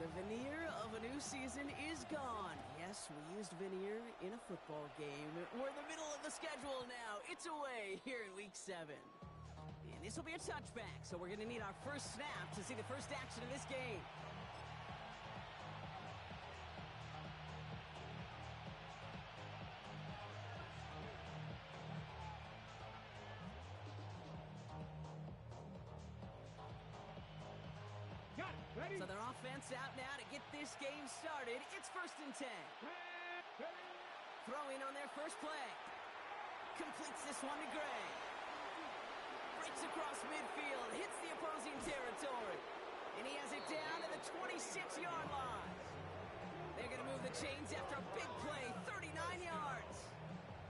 The veneer of a new season is gone. Yes, we used veneer in a football game. We're in the middle of the schedule now. It's away here in Week 7. And this will be a touchback, so we're going to need our first snap to see the first action of this game. Ready? So their offense out now to get this game started. It's 1st and 10. Throwing on their first play. Completes this one to Gray. Breaks across midfield. Hits the opposing territory. And he has it down to the 26-yard line. They're going to move the chains after a big play. 39 yards.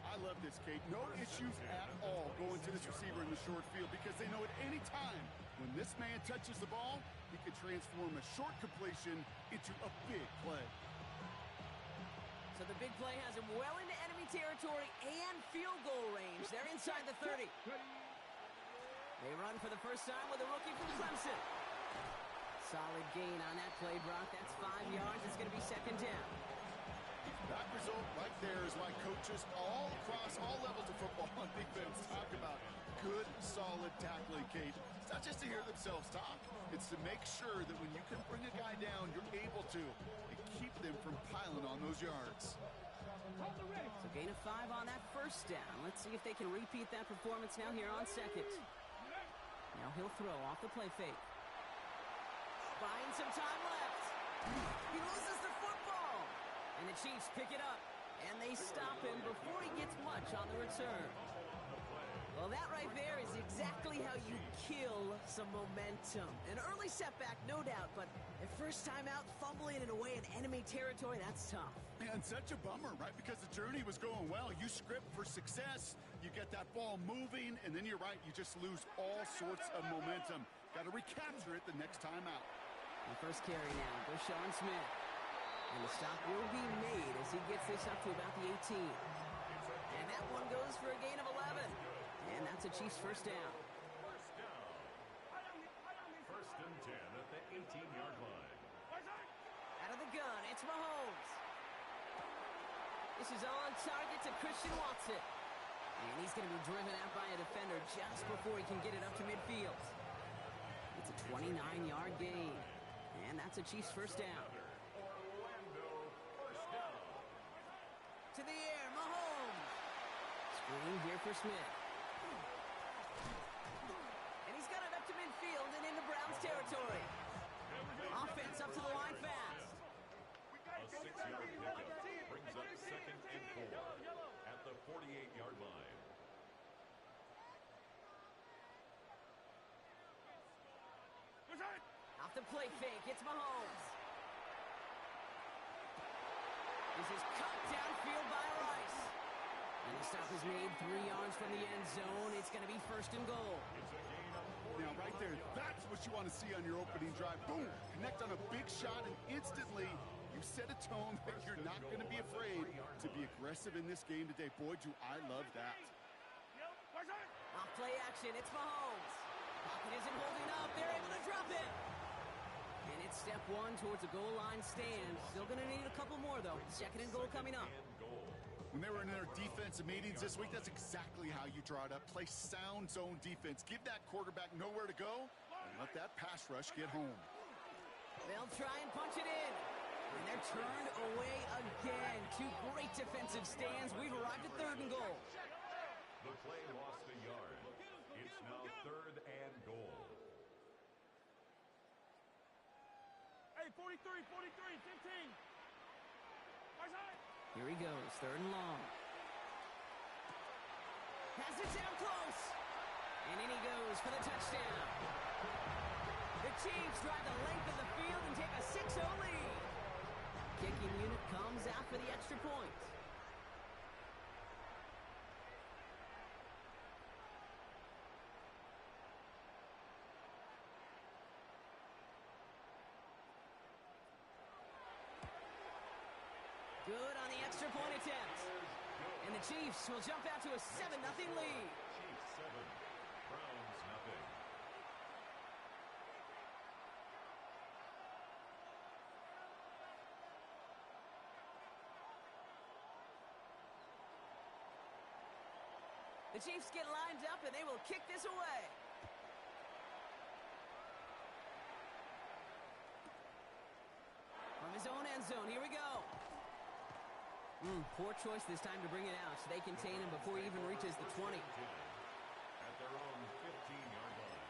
I love this, Kate. No issues at all going to this receiver in the short field because they know at any time when this man touches the ball, he can transform a short completion into a big play. So the big play has him well into enemy territory and field goal range. They're inside the 30. They run for the first time with a rookie from Clemson. Solid gain on that play, Brock. That's 5 yards. It's going to be 2nd down. That result right there is why coaches all across all levels of football on defense talk about good, solid tackling, Kate. It's not just to hear themselves talk. It's to make sure that when you can bring a guy down, you're able to and keep them from piling on those yards. So gain of 5 on that first down. Let's see if they can repeat that performance now here on 2nd. Now he'll throw off the play fake. Buying some time left. He loses the football. And the Chiefs pick it up, and they stop him before he gets much on the return. Well, that right there is exactly how you kill some momentum. An early setback, no doubt, but the first time out, fumbling it away in enemy territory, that's tough. And such a bummer, right? Because the journey was going well. You script for success, you get that ball moving, and then you're right, you just lose all sorts of momentum. Got to recapture it the next time out. The first carry now, Deshaun Smith. And the stop will be made as he gets this up to about the 18. And that one goes for a gain of 11. And that's a Chiefs first down. First and 10 at the 18-yard line. Out of the gun, it's Mahomes. This is on target to Christian Watson. And he's going to be driven out by a defender just before he can get it up to midfield. It's a 29-yard gain. And that's a Chiefs first down. To the air, Mahomes. Screen here for Smith. And he's got it up to midfield and into Browns territory. Offense up to the line fast. A 6-yard pickup brings up 2nd and 4 at the 48-yard line. Off the play fake, it's Mahomes. This is cut downfield by Rice. And the stop is made 3 yards from the end zone. It's going to be 1st and goal. Now, right there, that's what you want to see on your opening drive. Boom! Connect on a big shot, and instantly you set a tone that you're not going to be afraid to be aggressive in this game today. Boy, do I love that. Off play action, it's Mahomes. Pocket isn't holding up. They're able to drop it. And it's step 1 towards a goal line stand. Still going to need a couple more, though. 2nd and goal coming up. When they were in their defensive meetings this week, that's exactly how you draw it up. Play sound zone defense. Give that quarterback nowhere to go, and let that pass rush get home. They'll try and punch it in. And they're turned away again. 2 great defensive stands. We've arrived at 3rd and goal. The play lost a yard. It's now 3rd and goal. Hey, 43, 15. Here he goes, 3rd and long. Has it down close. And in he goes for the touchdown. The Chiefs drive the length of the field and take a 6-0 lead. Kicking unit comes out for the extra point. Good on the extra point attempt. And the Chiefs will jump out to a 7-0 lead. Chiefs 7, Browns nothing. The Chiefs get lined up, and they will kick this away. From his own end zone, here we go. Poor choice this time to bring it out, so they contain him before he even reaches the 20. At their own 15-yard line.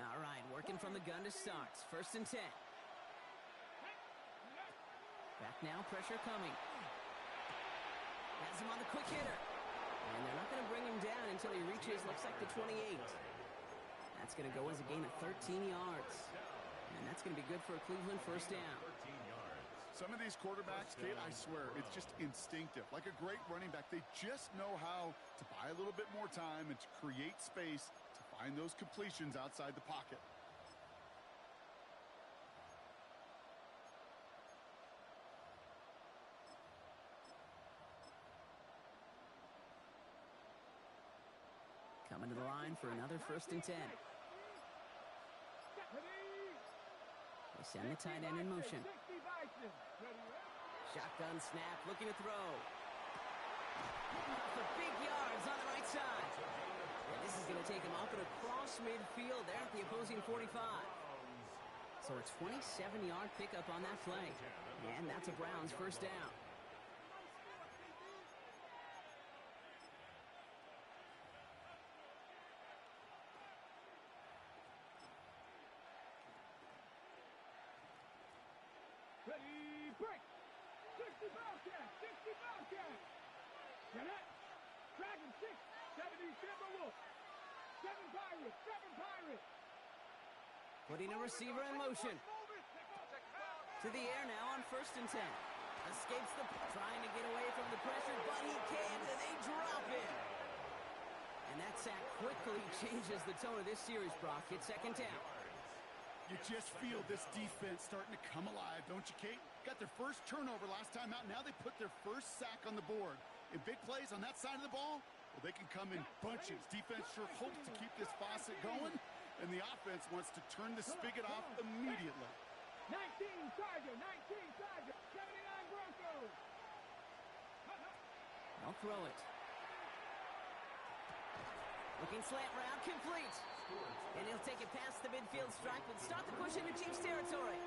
All right, working from the gun to start. 1st and 10. Back now, pressure coming. Has him on the quick hitter. And they're not going to bring him down until he reaches, looks like, the 28. That's going to go as a gain of 13 yards. And that's going to be good for a Cleveland 1st down. 13 yards. Some of these quarterbacks, Kate, I swear, it's just instinctive. Like a great running back, they just know how to buy a little bit more time and to create space to find those completions outside the pocket. Coming to the line for another 1st and 10. They send the tight end in motion. Shotgun snap, looking to throw. For big yards on the right side. And this is going to take him up and across midfield there at the opposing 45. So a 27-yard pickup on that play. And that's a Browns 1st down. Ready, break! 60 Bobcat! 60 Bobcat! Get it? Dragon 6, 70 Timberwolf! 7 Pirates! 7 Pirates! Putting a receiver in motion. To the air now on 1st and 10. Escapes the... trying to get away from the pressure, but he can't, and they drop him. And that sack quickly changes the tone of this series, Brock. It's 2nd down. You just feel this defense starting to come alive, don't you, Kate? Got their first turnover last time out. Now they put their first sack on the board. In big plays on that side of the ball, well, they can come in bunches. Defense sure hopes to keep this faucet going, and the offense wants to turn the spigot off immediately. 19 Tiger! 19 Tiger! 79 Broncos! I'll throw it. Looking slant route, complete. And he'll take it past the midfield stripe and start the push into Chiefs territory.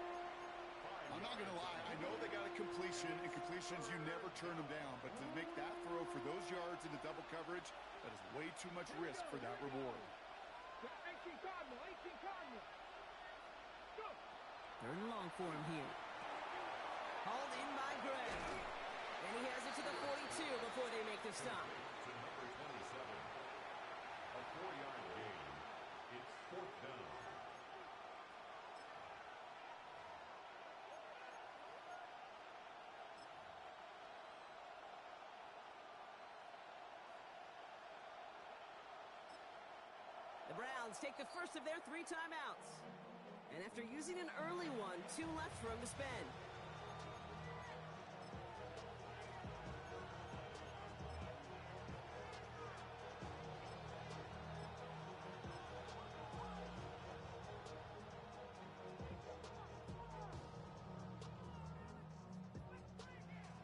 I'm not going to lie. I know they got a completion, and completions, you never turn them down. But to make that throw for those yards into double coverage, that is way too much risk for that reward. 18 Cardinal! 18 Cardinal! Go! 3rd and long for him here. Hauled in by Gray. And he has it to the 42 before they make the stop. To number 27. A 4-yard gain. It's 4th down. The Browns take the first of their 3 timeouts. And after using an early one, 2 left for him to spend.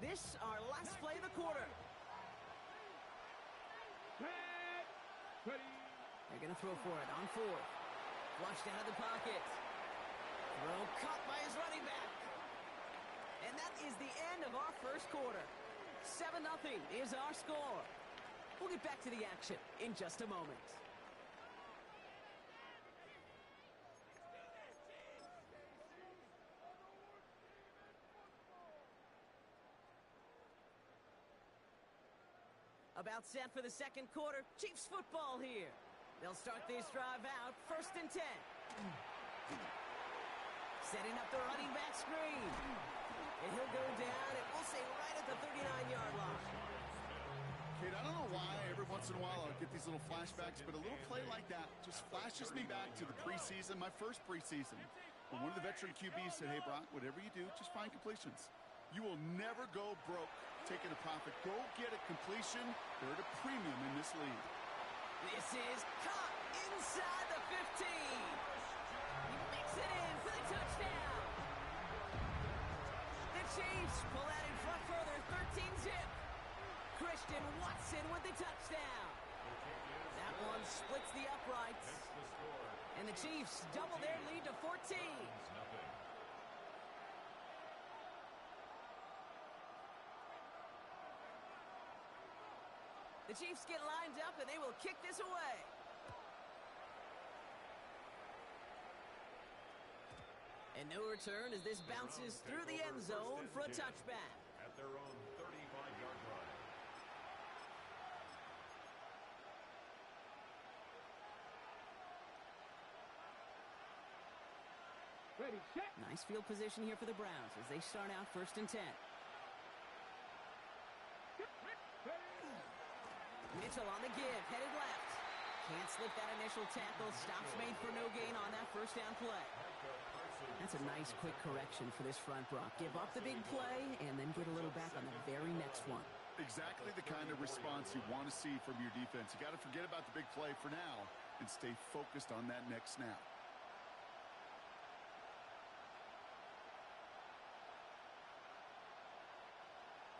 This, our last play of the quarter. Set! Ready! They're going to throw for it on 4th. Flushed out of the pocket. Throw caught by his running back. And that is the end of our 1st quarter. 7-0 is our score. We'll get back to the action in just a moment. About set for the 2nd quarter. Chiefs football here. They'll start this drive out. 1st and 10. Setting up the running back screen. And he'll go down, and we'll say right at the 39-yard line. Kate, I don't know why every once in a while I'll get these little flashbacks, but a little play like that just flashes me back to the preseason, my first preseason. When one of the veteran QBs said, hey, Brock, whatever you do, just find completions. You will never go broke taking a profit. Go get a completion. They're at a premium in this league. This is caught inside the 15. He makes it in for the touchdown. the Chiefs pull out in front further, 13-zip. Christian Watson with the touchdown. That one splits the uprights. And the Chiefs double their lead to 14. The Chiefs get lined up, and they will kick this away. And no return as this bounces through the end zone for a touchback. At their own 35-yard line. Ready, set. Nice field position here for the Browns as they start out 1st and 10. Mitchell on the give, headed left. Can't slip that initial tackle. Stops made for no gain on that 1st down play. That's a nice quick correction for this front, Brock. Give up the big play and then get a little back on the very next one. Exactly the kind of response you want to see from your defense. You got to forget about the big play for now and stay focused on that next snap.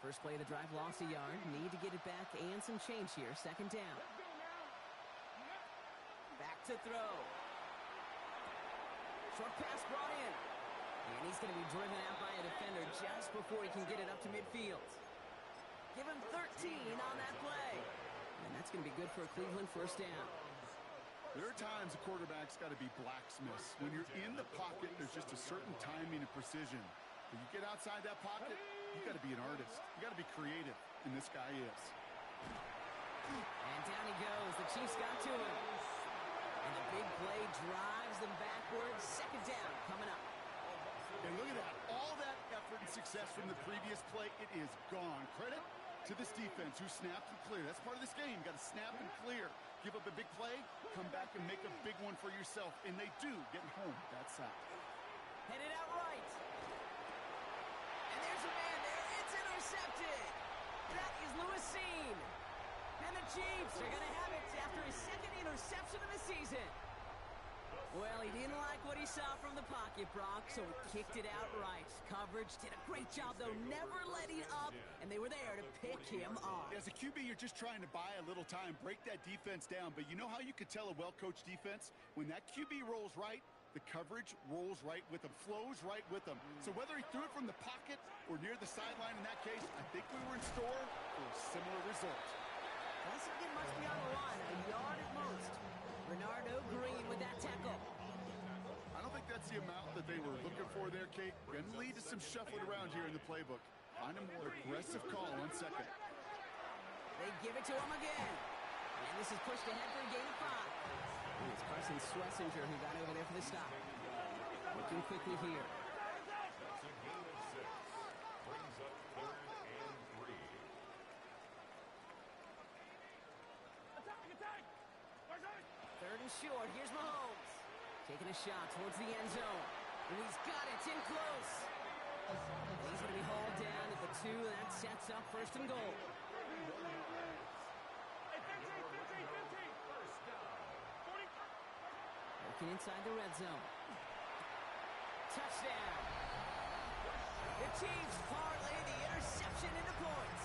First play of the drive, lost a yard. Need to get it back and some change here. 2nd down. Back to throw. Short pass brought in. And he's going to be driven out by a defender just before he can get it up to midfield. Give him 13 on that play. And that's going to be good for a Cleveland 1st down. There are times a quarterback's got to be blacksmiths. When you're in the pocket, there's just a certain timing and precision. When you get outside that pocket, you got to be an artist. You got to be creative, and this guy is. And down he goes. The Chiefs got to him. And the big play drives them backwards. 2nd down coming up. And look at that. All that effort and success from the previous play, it is gone. Credit to this defense who snapped and cleared. That's part of this game. You got to snap and clear. Give up a big play, come back and make a big one for yourself. And they do, getting home that sack. Headed out right. And there's a man there. It's intercepted. That is Lewis Cine. And the Chiefs are going to have it after his 2nd interception of the season. Well, he didn't like what he saw from the pocket, Brock, so he kicked it outright. Coverage did a great job, though, never letting up, and they were there to pick him off. As a QB, you're just trying to buy a little time, break that defense down, but you know how you could tell a well-coached defense? When that QB rolls right, the coverage rolls right with him, flows right with him. So whether he threw it from the pocket or near the sideline in that case, I think we were in store for a similar result. Doesn't get much beyond the line, a yard at most. Bernardo Green with that tackle. I don't think that's the amount that they were looking for there, Kate. Going to lead to some shuffling around here in the playbook. Find a more aggressive call on 2nd. They give it to him again. And this is pushed ahead for a gain of 5. And it's Carson Schlesinger who got over there for the stop. Looking quickly here. That's a gain of 6. Brings up 3rd and 3. Attack! 3rd and short. Here's Mahomes. Taking a shot towards the end zone. And he's got it. It's in close. He's going to be hauled down at the 2. That sets up 1st and goal. Working inside the red zone. Touchdown. The Chiefs parlay the interception into points.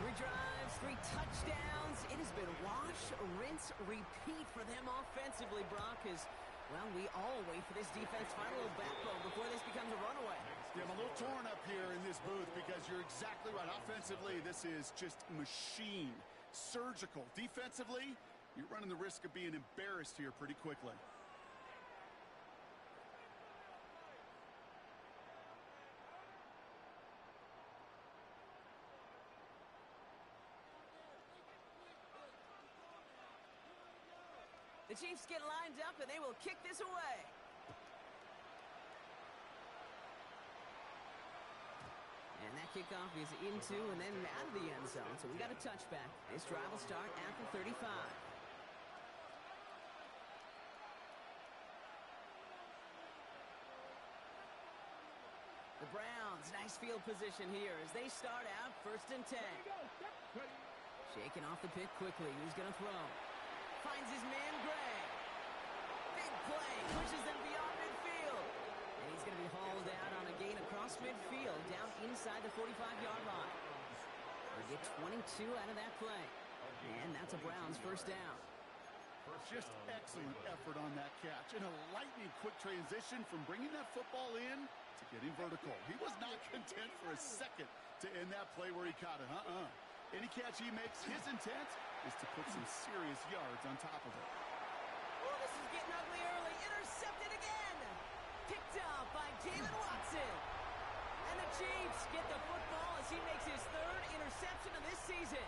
3 drives, 3 touchdowns. It has been wash, rinse, repeat for them offensively, Brock, as, well, we all wait for this defense to find a little backbone before this becomes a runaway. Yeah, I'm a little torn up here in this booth because you're exactly right. Offensively, this is just machine. Surgical. Defensively, you're running the risk of being embarrassed here pretty quickly. The Chiefs get lined up, and they will kick this away. And that kickoff is into and then out of the end zone. So we got a touchback. This drive will start at the 35. The Browns, nice field position here as they start out 1st and 10. Shaking off the pick quickly. Who's going to throw? Finds his man, Gray. Big play. Pushes them beyond midfield. And he's He's going to be hauled out on a gain across midfield, down inside the 45-yard line. They get 22 out of that play. And that's a Browns first down. Just excellent effort on that catch. And a lightning quick transition from bringing that football in to getting vertical. He was not content for a second to end that play where he caught it. Any catch he makes, his intent is to put some serious yards on top of it. Oh, this is getting ugly early. Intercepted again. Picked up by Jaylen Watson. And the Chiefs get the football as he makes his third interception of this season.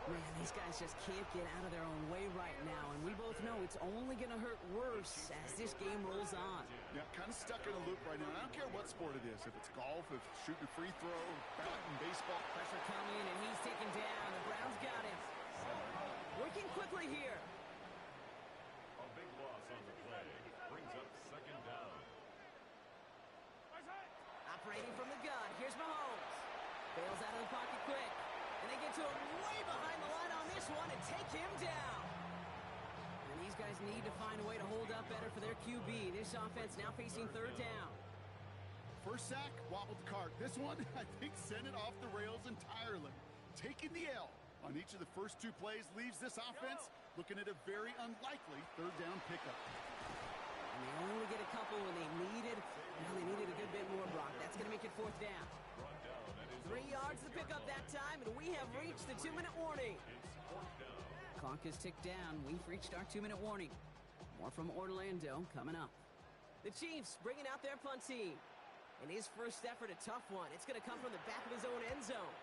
Man, these guys just can't get out of their own way right now, and we both know it's only going to hurt worse as this game rolls on. Yeah, kind of stuck in a loop right now. I don't care what sport it is. If it's golf, if it's shooting a free throw, bat and baseball. Pressure coming, and he's taken down. The Browns got him. Working quickly here. A big loss on the play. Brings up second down. Operating from the gun. Here's Mahomes. Bails out of the pocket quick. And they get to him way behind the line on this one and take him down. And these guys need to find a way to hold up better for their QB. This offense now facing third down. First sack, wobbled the cart. This one, I think, sent it off the rails entirely. Taking the L on each of the first two plays leaves this offense looking at a very unlikely third down pickup. And they only get a couple when they needed a good bit more, Brock. That's going to make it fourth down. 3 yards to pick up that time, and we have reached the 2-minute warning. Clock is ticked down. We've reached our 2-minute warning. More from Orlando coming up. The Chiefs bringing out their punt team. And his first effort, a tough one. It's going to come from the back of his own end zone.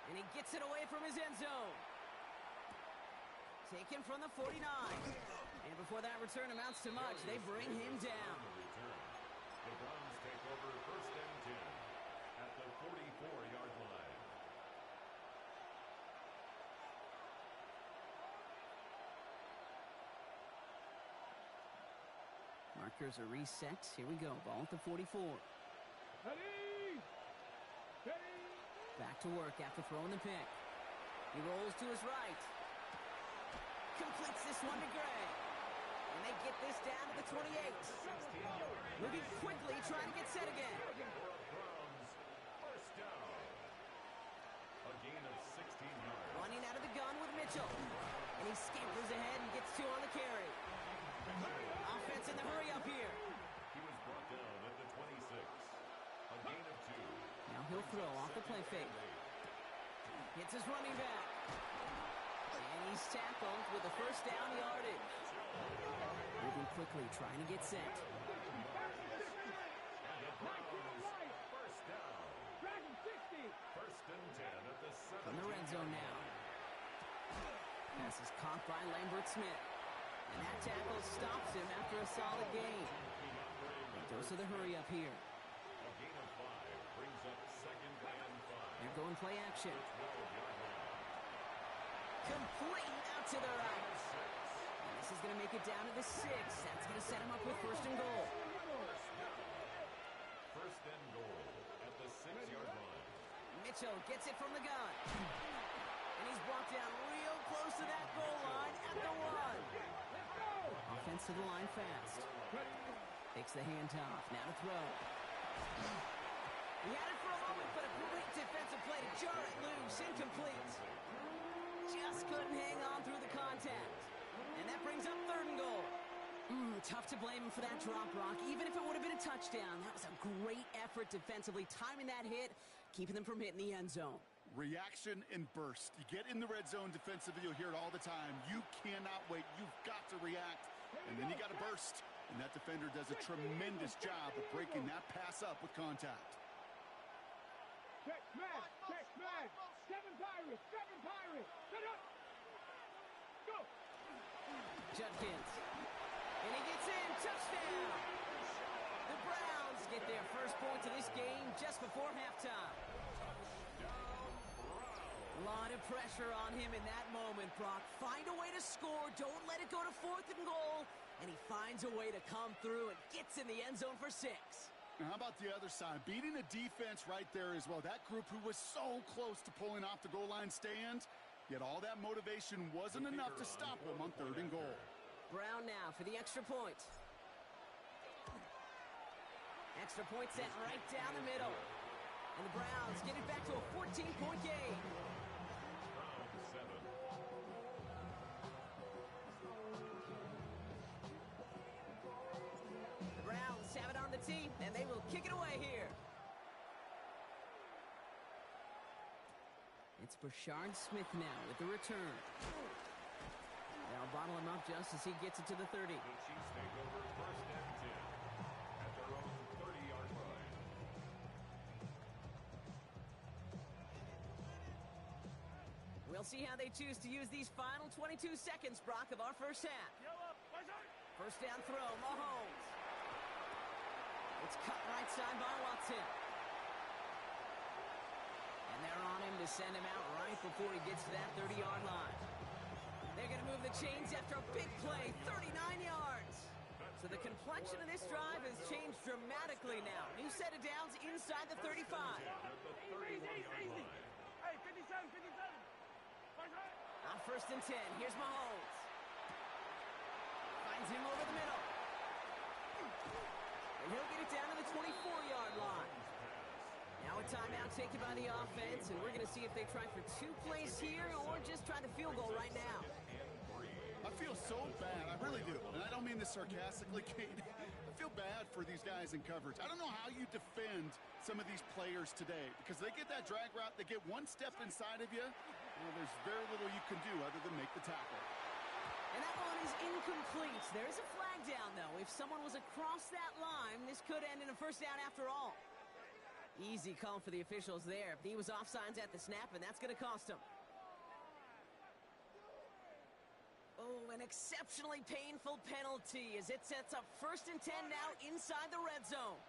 And he gets it away from his end zone. Taken from the 49. And before that return amounts to much, they bring him down. The Browns take over first and 10 at the 44-yard line. Markers are reset. Here we go. Ball at the 44. Ready! Ready! Back to work after throwing the pick. He rolls to his right. Completes this one to Gray. And they get this down to the 28. Moving quickly, trying to get set again. Browns first down. A gain of 16 yards. Running out of the gun with Mitchell. And he scampers ahead and gets 2 on the carry. Offense in the hurry up here. He was brought down at the 26. A gain of 2. Now he'll throw off the play fake. Hits his running back. And he's tackled with the first down yardage. Moving quickly, trying to get set. First down. Dragon 60! First and 10 at the 7. From the red zone now. Pass is caught by Lambert Smith. And that tackle stops him after a solid gain. He goes to the hurry up here. A gain of 5 brings up second and 5. They're going play action. 12-yard line. Complete out to the right. And this is going to make it down to the 6. That's going to set him up with first and goal. First and goal at the 6-yard line. Mitchell gets it from the gun. And he's brought down real close to that goal line at the 1. Offense to the line fast. Takes the handoff. Now to throw. He had it for a moment, but a great defensive play to jar it loose. Incomplete. Just couldn't hang on through the contact. And that brings up third and goal. Tough to blame him for that drop, Brock. Even if it would have been a touchdown, that was a great effort defensively, timing that hit, keeping them from hitting the end zone. Reaction and burst. You get in the red zone defensively, you'll hear it all the time. You cannot wait. You've got to react. And then you got to burst. And that defender does a tremendous job of breaking that pass up with contact. Check smash! Check smash! 7 Pirates! 7 Pirates! Set up! Go! Judkins. And he gets in. Touchdown! The Browns get their first points of this game just before halftime. A lot of pressure on him in that moment, Brock. Find a way to score. Don't let it go to fourth and goal. And he finds a way to come through and gets in the end zone for 6. Now, how about the other side? Beating a defense right there as well. That group who was so close to pulling off the goal line stand, yet all that motivation wasn't enough to stop them on third and goal. Brown now for the extra point. Extra point sent right down the middle. And the Browns get it back to a 14-point game. Round 7. The Browns have it on the tee, and they will kick it away here. It's Brashard Smith now with the return. They'll bottle him up just as he gets it to the 30. The Chiefs take over 1st and 10 at their own 30-yard line. We'll see how they choose to use these final 22 seconds, Brock, of our first half. First down throw, Mahomes. It's cut right side by Watson. And they're on him to send him out right before he gets to that 30-yard line. They're going to move the chains after a big play, 39 yards. So the complexion of this drive has changed dramatically now. New set of downs inside the 35. At the 31-yard line. Hey, 57, 57. On 1st and 10, here's Mahomes. Finds him over the middle. And he'll get it down to the 24-yard line. Now a timeout taken by the offense, and we're going to see if they try for 2 plays here or just try the field goal right now. I feel so bad, I really do. And I don't mean this sarcastically, Kate. I feel bad for these guys in coverage. I don't know how you defend some of these players today because they get that drag route, they get one step inside of you, well, there's very little you can do other than make the tackle. And that one is incomplete. There is a flag down, though. If someone was across that line, this could end in a first down after all. Easy call for the officials there. He was offsides at the snap, and that's going to cost him. Oh, an exceptionally painful penalty as it sets up 1st and 10 now inside the red zone.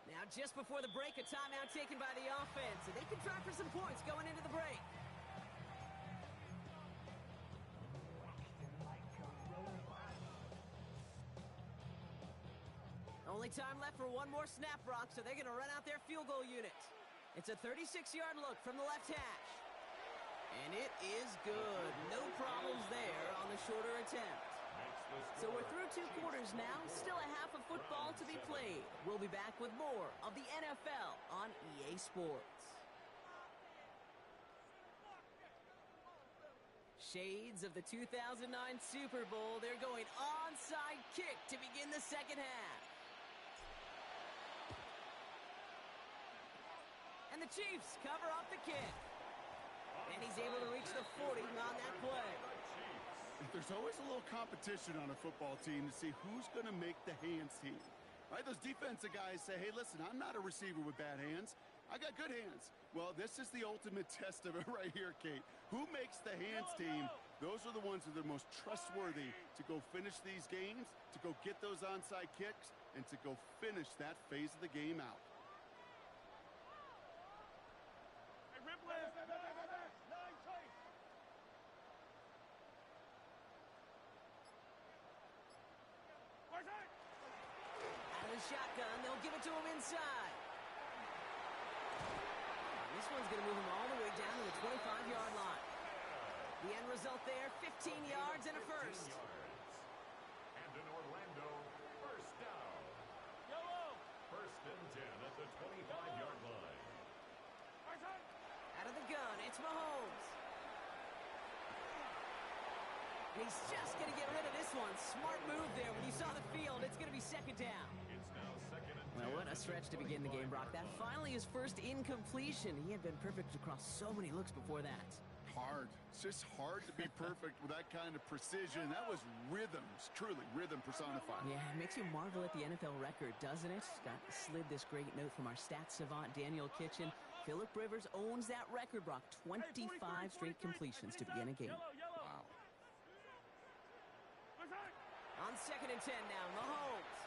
Now, just before the break, a timeout taken by the offense, and they can try for some points going into the break. Only time left for one more snap, Brock, so they're going to run out their field goal unit. It's a 36-yard look from the left hash. And it is good. No problems there on the shorter attempt. So we're through 2 quarters now. Still a half of football to be played. We'll be back with more of the NFL on EA Sports. Shades of the 2009 Super Bowl. They're going onside kick to begin the second half. And the Chiefs cover up the kick. And he's able to reach the 40 on that play. There's always a little competition on a football team to see who's going to make the hands team. Right? Those defensive guys say, hey, listen, I'm not a receiver with bad hands. I got good hands. Well, this is the ultimate test of it right here, Kate. Who makes the hands team? Those are the ones that are the most trustworthy to go finish these games, to go get those onside kicks, and to go finish that phase of the game out. Out of the shotgun, they'll give it to him inside. This one's going to move him all the way down to the 25-yard line. The end result there, 15 yards and a first. And an Orlando first down. First and 10 at the 25-yard line. Out of the gun, it's Mahomes. And he's just going to get rid of this one. Smart move there. When you saw the field, it's going to be second down. It's now second and 10. Well, what a stretch to begin the game, Brock. That finally his first incompletion. He had been perfect across so many looks before that. Hard. It's just hard to be perfect with that kind of precision. That was rhythm, truly rhythm personified. Yeah, it makes you marvel at the NFL record, doesn't it? Got slid this great note from our stats savant, Daniel Kitchen. Phillip Rivers owns that record, Brock. 25 straight completions to begin a game. Wow. On 2nd and 10 now, Mahomes.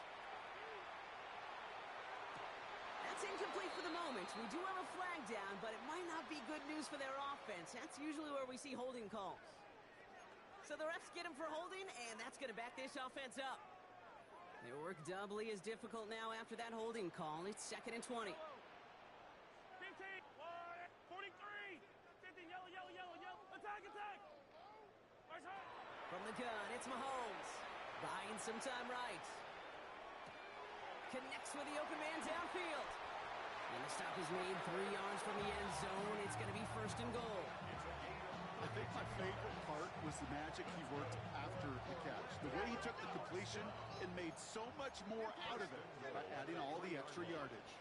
That's incomplete for the moment. We do have a flag down, but it might not be good news for their offense. That's usually where we see holding calls. So the refs get him for holding, and that's going to back this offense up. Their work doubly as difficult now after that holding call. It's 2nd and 20. 15, 43, 15, yellow, yellow, yellow, yellow, attack! And it's Mahomes. Buying some time right. Connects with the open man downfield. And the stop is made 3 yards from the end zone. It's going to be first and goal. I think my favorite part was the magic he worked after the catch. The way he took the completion and made so much more out of it by adding all the extra yardage.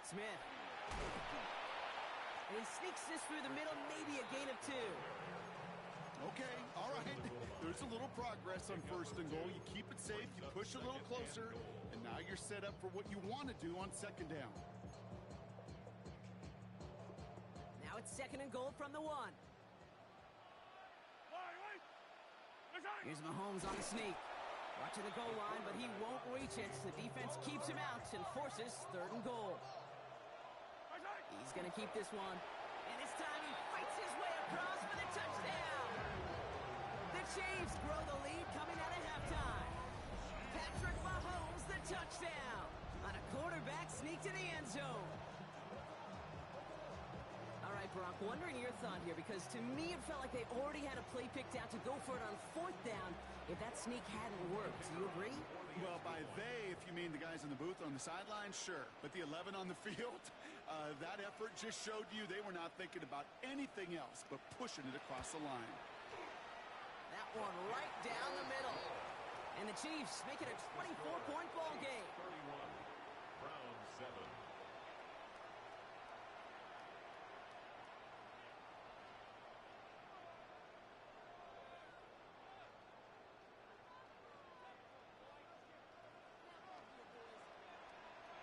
Smith. And he sneaks this through the middle, maybe a gain of 2. Okay, all right. There's a little progress on first and goal. You keep it safe, you push a little closer, and now you're set up for what you want to do on second down. Now it's second and goal from the 1. Here's Mahomes on the sneak. Watching the goal line, but he won't reach it. The defense keeps him out and forces third and goal. He's going to keep this one. And this time he fights his way across for the touchdown. The Chiefs grow the lead coming out of halftime. Patrick Mahomes, the touchdown. On a quarterback sneak to the end zone. All right, Brock, wondering your thought here, because to me it felt like they already had a play picked out to go for it on fourth down if that sneak hadn't worked. Do you agree? Well, by they, if you mean the guys in the booth on the sideline, sure. But the 11 on the field, that effort just showed you they were not thinking about anything else but pushing it across the line. That one right down the middle. And the Chiefs make it a 24-point ball game. 31, Browns 7.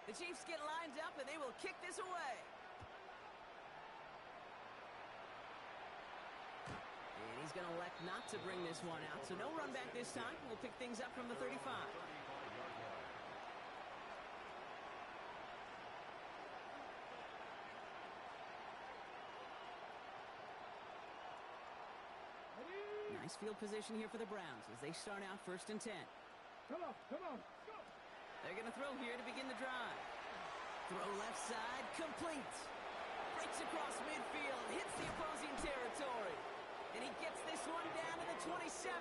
The Chiefs get lined up, and they will kick this away. And he's going to elect not to bring this one out, so no run back this time. We'll pick things up from the 35. Nice field position here for the Browns as they start out first and 10. Come on, come on. They're going to throw here to begin the drive. Throw left side, complete. Breaks across midfield, hits the opposing territory. And he gets this one down to the 27.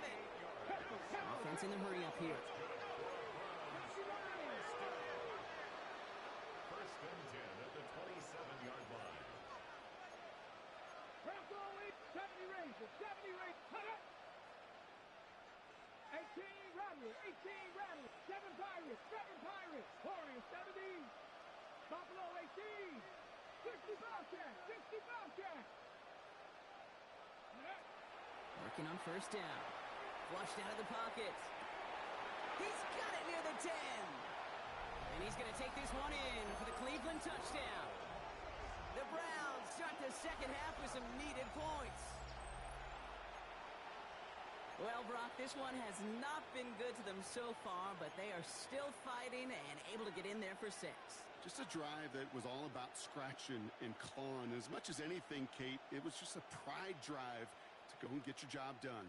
Offense in the hurry up here. First and 10 at the 27-yard line. Ralph Lowry, 70 Rangers, 70 Rangers. Cut up. 18 Rattlers, 18 Rattlers, 7 Pirates, 7 Pirates. Warriors, 70. Buffalo, 18. 60 Bobcats, 60 Bobcats. Working on first down. Flushed out of the pocket. He's got it near the 10. And he's going to take this one in for the Cleveland touchdown. The Browns start the second half with some needed points. Well, Brock, this one has not been good to them so far, but they are still fighting and able to get in there for 6. Just a drive that was all about scratching and clawing. As much as anything, Kate, it was just a pride drive to go and get your job done.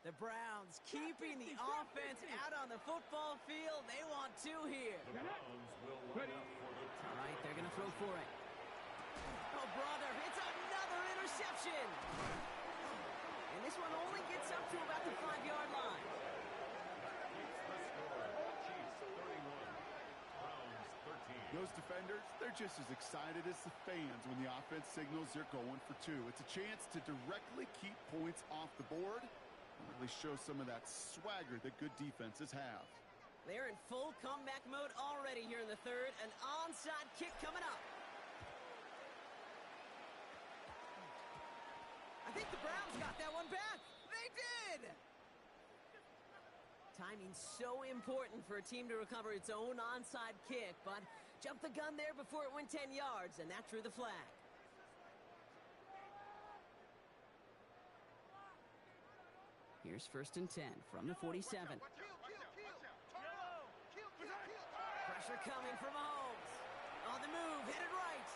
The Browns keeping the offense out on the football field. They want 2 here. The Browns will line up for the All right, they're going to throw for it. Oh, brother, it's another interception. And this one only gets up to about the 5-yard line. Chiefs 31, Browns 13. Those defenders, they're just as excited as the fans when the offense signals they're going for 2. It's a chance to directly keep points off the board and really show some of that swagger that good defenses have. They're in full comeback mode already here in the third. An onside kick coming up. I think the Browns got that one back. They did! Timing so important for a team to recover its own onside kick, but jumped the gun there before it went 10 yards, and that drew the flag. Here's first and 10 from the 47. Pressure coming from Mahomes. On the move, headed right.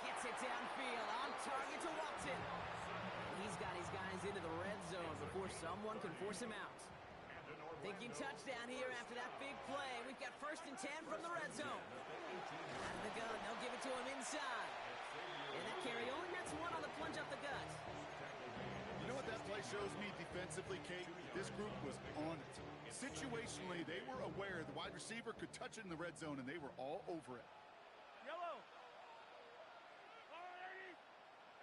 Gets it downfield, on target to Watson. he's got his guys into the red zone before someone can force him out. Thinking touchdown here after that big play. We've got 1st and 10 from the red zone. Out of the gun, they'll give it to him inside. And that carry only nets one on the plunge up the gut. You know what that play shows me defensively, Kate? This group was on it. Situationally, they were aware the wide receiver could touch it in the red zone, and they were all over it. Yellow.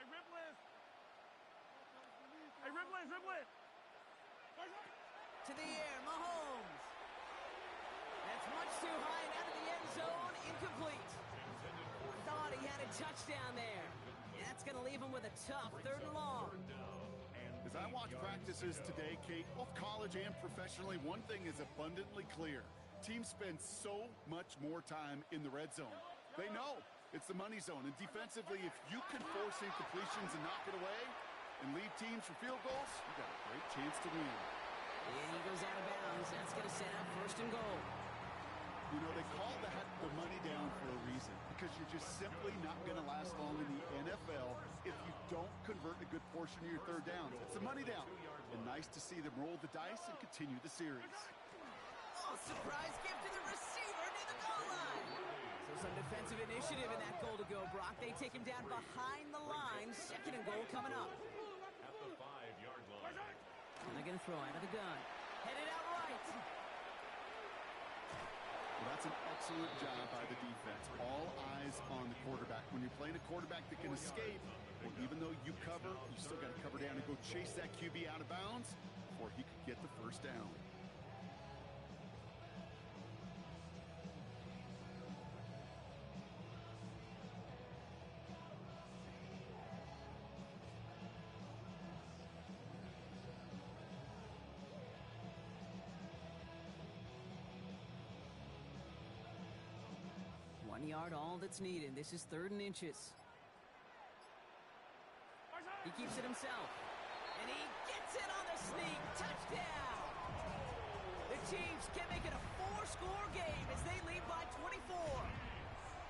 Hey, Ripley. Hey, Ripley. To the air, Mahomes. That's much too high and out of the end zone. Incomplete. Thought he had a touchdown there. That's going to leave him with a tough 3rd and long. As I watch practices today, Kate, both college and professionally, one thing is abundantly clear. Teams spend so much more time in the red zone. They know it's the money zone. And defensively, if you can force incompletions and knock it away and leave teams for field goals, you got a great chance to win. And he goes out of bounds. That's going to set up 1st and goal. You know, they call that the money down for a reason, because you're just simply not going to last long in the NFL if you don't convert a good portion of your 3rd downs. It's the money down. And nice to see them roll the dice and continue the series. Oh, surprise gift to the receiver near the goal line. So some defensive initiative in that goal to go, Brock. They take him down behind the line. 2nd and goal coming up. At the 5-yard line. And they're going to throw out of the gun. Headed out right. Well, that's an excellent job by the defense. All eyes on the quarterback. When you're playing a quarterback that can escape, well, even though you cover, you still got to cover down and go chase that QB out of bounds before he could get the 1st down. Yard, all that's needed. This is 3rd and inches. He keeps it himself. And he gets it on the sneak. Touchdown! The Chiefs can make it a 4-score game as they lead by 24.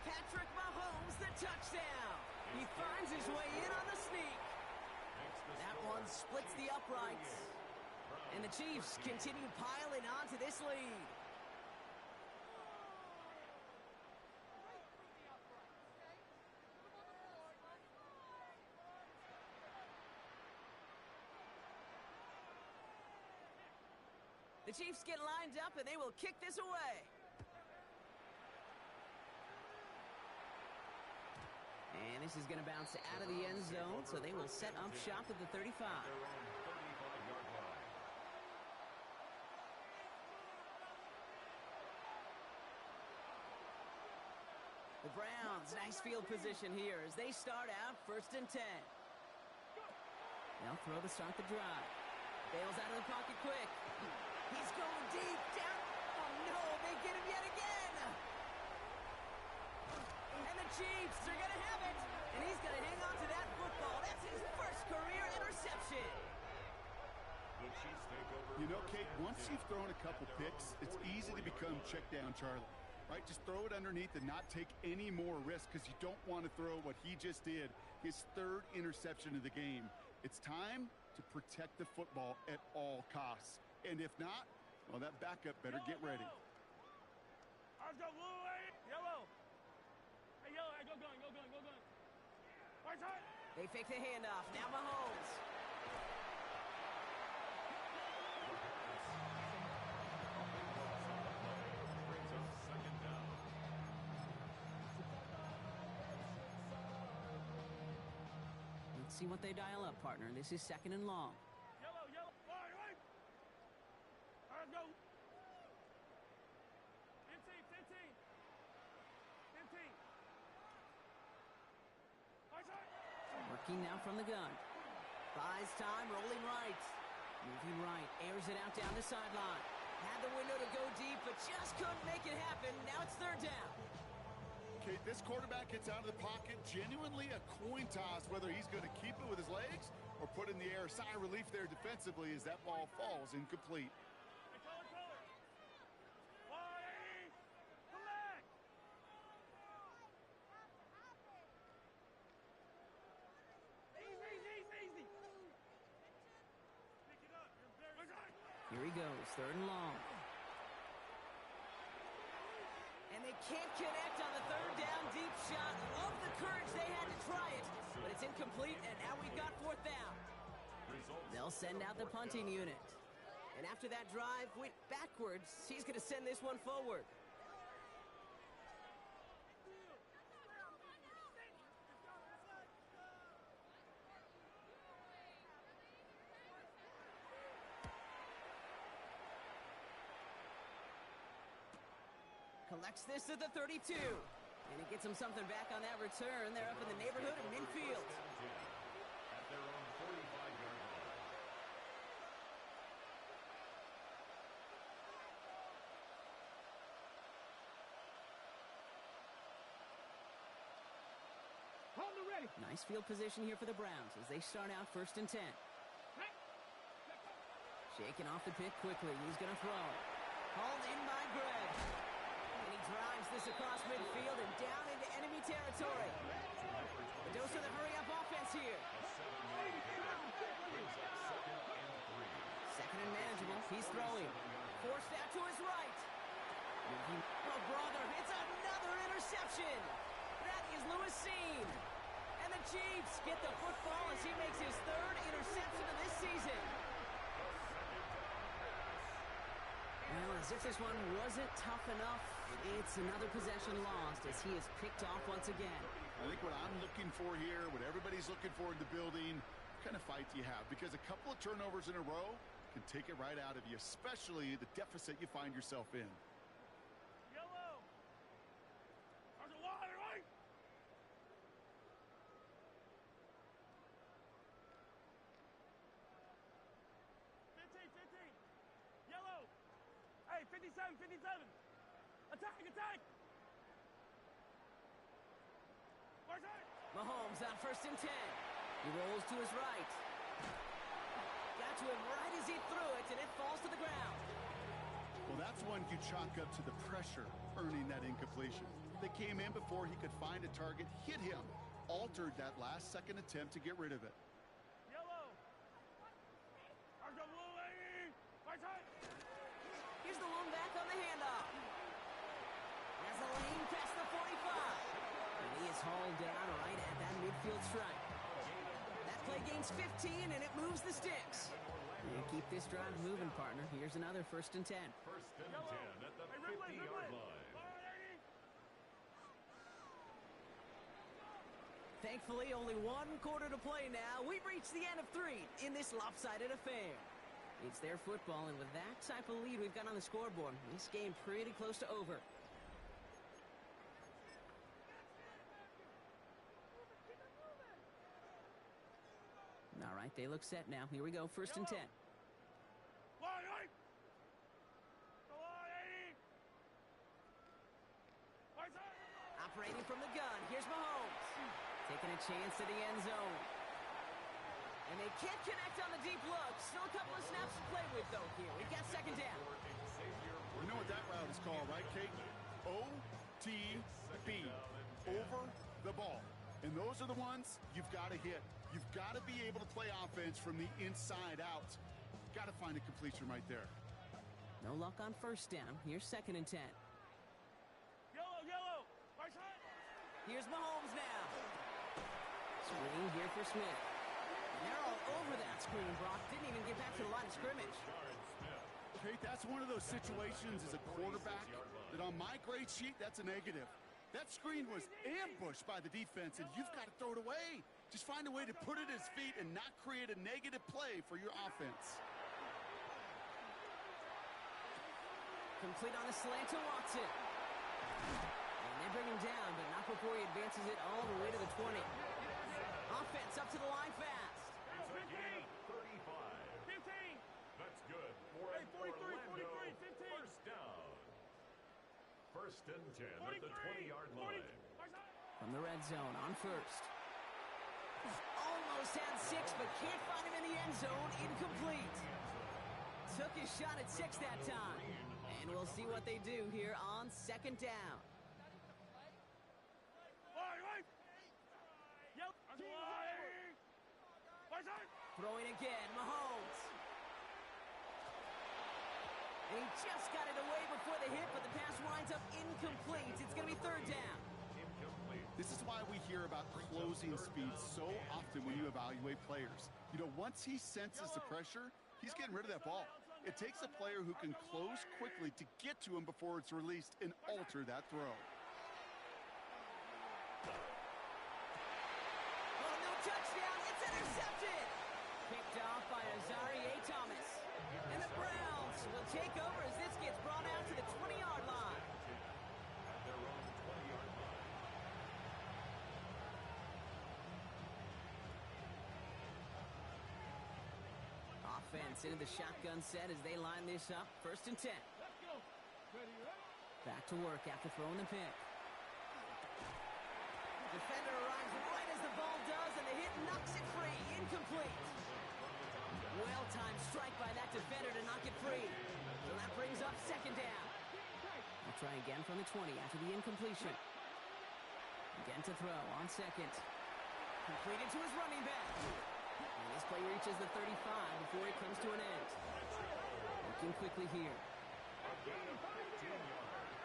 Patrick Mahomes, the touchdown. He finds his way in on the sneak. That one splits the uprights. And the Chiefs continue piling on to this lead. The Chiefs get lined up, and they will kick this away. And this is going to bounce out of the end zone, so they will set up shop at the 35. The Browns, nice field position here as they start out 1st and 10. They'll throw to start the drive. Bails out of the pocket quick. He's going deep down. Oh, no, they get him yet again. And the Chiefs are going to have it. And he's going to hang on to that football. That's his 1st career interception. You know, Kate, once you've thrown a couple picks, it's easy to become check down Charlie, right? Just throw it underneath and not take any more risk because you don't want to throw what he just did, his 3rd interception of the game. It's time to protect the football at all costs. And if not, well, that backup better get ready. Let's go, blue, yellow. Hey, yellow, go gun. Right side. They fake the handoff. Now Mahomes. Let's see what they dial up, partner. This is 2nd and long. Yellow. Right. Let's go. 15. Right side. Working now from the gun. Buys time, rolling right. Moving right, airs it out down the sideline. Had the window to go deep, but just couldn't make it happen. Now it's 3rd down. Okay, this quarterback gets out of the pocket, genuinely a coin toss whether he's going to keep it with his legs or put it in the air. Sigh of relief there defensively as that ball falls incomplete. Easy. goes, 3rd and long. And they can't connect on the 3rd down deep shot. Love the courage they had to try it, but it's incomplete, and now we've got 4th down. They'll send out the punting unit. And after that drive went backwards, he's going to send this one forward. Collects this at the 32. And he gets him something back on that return. They're up in the neighborhood of midfield. At their own 45-yard line. Hold the ready. Nice field position here for the Browns as they start out 1st and 10. Shaking off the pick quickly. He's going to throw. Hauled in by Greg. And he drives this across midfield and down into enemy territory. The dose of the hurry-up offense here. 2nd and manageable. He's throwing. Forced out to his right. Oh, brother, it's another interception. That is Lewis Cine. And the Chiefs get the football as he makes his 3rd interception of this season. Well, as if this one wasn't tough enough, it's another possession lost as he is picked off once again. I think what I'm looking for here, what everybody's looking for in the building, what kind of fight do you have? Because a couple of turnovers in a row can take it right out of you, especially the deficit you find yourself in. Yellow. On the line, right? 15. Yellow. Hey, 57. Attack. Where's it? Mahomes on 1st and 10. He rolls to his right. Got to him right as he threw it, and it falls to the ground. Well, that's one you chalk up to the pressure earning that incompletion. They came in before he could find a target, hit him, altered that last-second attempt to get rid of it. Yellow. On the blue lady. Right side. Here's the one back on the handoff. Has a lane past the 45. And he is hauled down right at that midfield stripe. That play gains 15, and it moves the sticks. You keep this drive moving, partner. Here's another 1st and 10. 1st and 10 at the 50-yard line. Thankfully, only 1 quarter to play now. We've reached the end of 3 in this lopsided affair. It's their football, and with that type of lead we've got on the scoreboard, this game pretty close to over. All right, they look set now. Here we go, 1st and 10. Operating from the gun, here's Mahomes. Taking a chance to the end zone. And they can't connect on the deep look. Still a couple of snaps to play with, though, here. We've got 2nd down. You know what that route is called, right, Kate? OTB, over the ball. And those are the ones you've got to hit. You've got to be able to play offense from the inside out. Got to find a completion right there. No luck on 1st down. Here's 2nd and 10. Yellow. Right side. Here's Mahomes now. Screen here for Smith. And they're all over that screen, Brock. Didn't even get back to the line of scrimmage. Kate, that's one of those situations as a quarterback that on my grade sheet, that's a negative. That screen was ambushed by the defense, and you've got to throw it away. Just find a way to put it at his feet and not create a negative play for your offense. Complete on a slant to Watson. And they bring him down, but not before he advances it all the way to the 20. Offense up to the line fast. 35. 15. That's good. For 43, 15. 1st down. 1st and 10 at the 20-yard line. From the red zone on 1st. Almost had 6, but can't find him in the end zone. Incomplete. Took his shot at 6 that time. And we'll see what they do here on 2nd down. Throwing again, Mahomes. And he just got it away before the hit, but the pass winds up incomplete. It's going to be third down. This is why we hear about closing speed so often when you evaluate players. You know, once he senses the pressure, he's getting rid of that ball. It takes a player who can close quickly to get to him before it's released and alter that throw. Oh, no touchdown. It's intercepted. Picked off by Azareye'h Thomas. And the Browns will take over as this gets brought out to the 20-yard line. At their own 20-yard line. Offense into the shotgun set as they line this up. First and 10. Let's go. Ready, ready? Back to work after throwing the pick. Defender arrives right as the ball does, and the hit knocks it free. Incomplete. Well-timed strike by that defender to knock it free. So that brings up second down. We'll try again from the 20 after the incompletion. Again to throw on second. Completed to his running back. And this play reaches the 35 before it comes to an end. Working quickly here. A gain of 15 yards.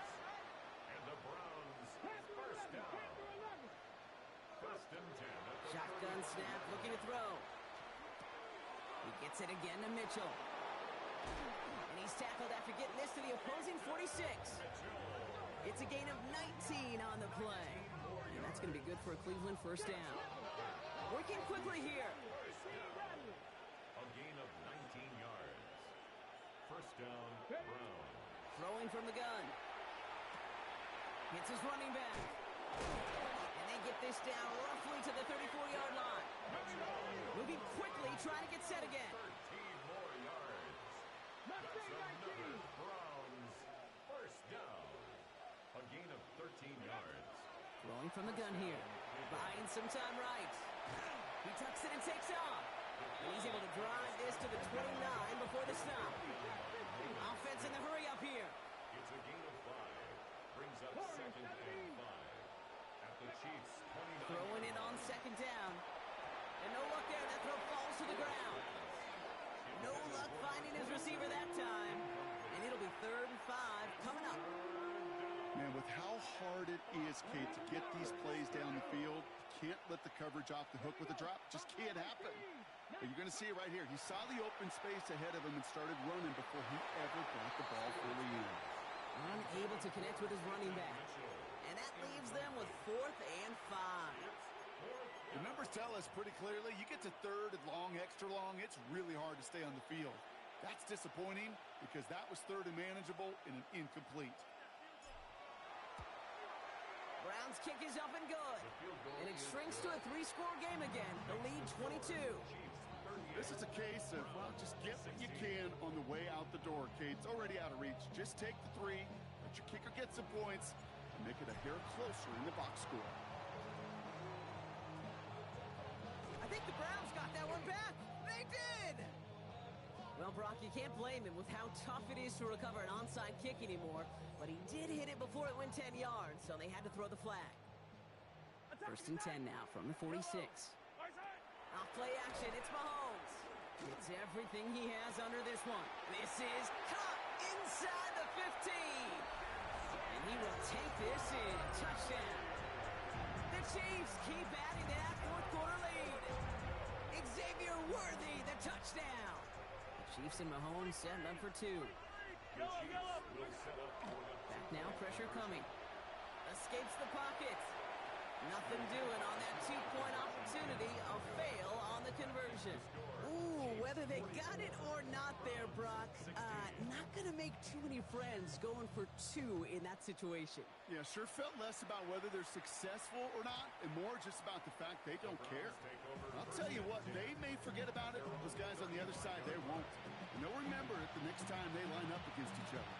And the Browns first down. First and 10 at the Shotgun snap, looking to throw. He gets it again to Mitchell. And he's tackled after getting this to the opposing 46. It's a gain of 19 on the play. And that's going to be good for a Cleveland first down. Working quickly here. A gain of 19 yards. First down, Browns. Throwing from the gun. Hits his running back. And they get this down roughly to the 34-yard line. Moving quickly, trying to get set again. 13 more yards. That's another Browns first down. A gain of 13 yards. Throwing from the gun here. Buying some time right. He tucks it and takes off. And he's able to drive this to the 29 before the stop. Offense in the hurry up here. It's a gain of 5. Brings up second and 5. At the Chiefs' 29. Throwing it on second down. And no luck there. That throw falls to the ground. No luck finding his receiver that time. And it'll be third and 5 coming up. Man, with how hard it is, Kate, to get these plays down the field, you can't let the coverage off the hook with a drop. Just can't happen. But you're going to see it right here. He saw the open space ahead of him and started running before he ever brought the ball fully in. Unable to connect with his running back. And that leaves them with fourth and 5. The numbers tell us pretty clearly, you get to third and long, extra long, it's really hard to stay on the field. That's disappointing because that was third and manageable and an incomplete. Browns kick is up and good. And it shrinks to a 3-score game again. The lead 22. This is a case of, well, just get what you can on the way out the door, Kate. It's already out of reach. Just take the 3, let your kicker get some points, and make it a hair closer in the box score. I think the Browns got that one back. They did! Well, Brock, you can't blame him with how tough it is to recover an onside kick anymore, but he did hit it before it went 10 yards, so they had to throw the flag. First and 10 now from the 46. Off play action, it's Mahomes. It's everything he has under this one. This is caught inside the 15. And he will take this in. Touchdown. The Chiefs keep adding to that fourth-quarter lead. Xavier Worthy, the touchdown. The Chiefs and Mahomes setting up for 2. Back now, pressure coming. Escapes the pocket. Nothing doing on that 2-point opportunity. A fail on the conversion. Ooh, whether they got it or not there, Brock, not going to make too many friends going for 2 in that situation. Yeah, sure felt less about whether they're successful or not, and more just about the fact they don't care. I'll tell you what, they may forget about it. Those guys on the other side, they won't. And they'll remember it the next time they line up against each other.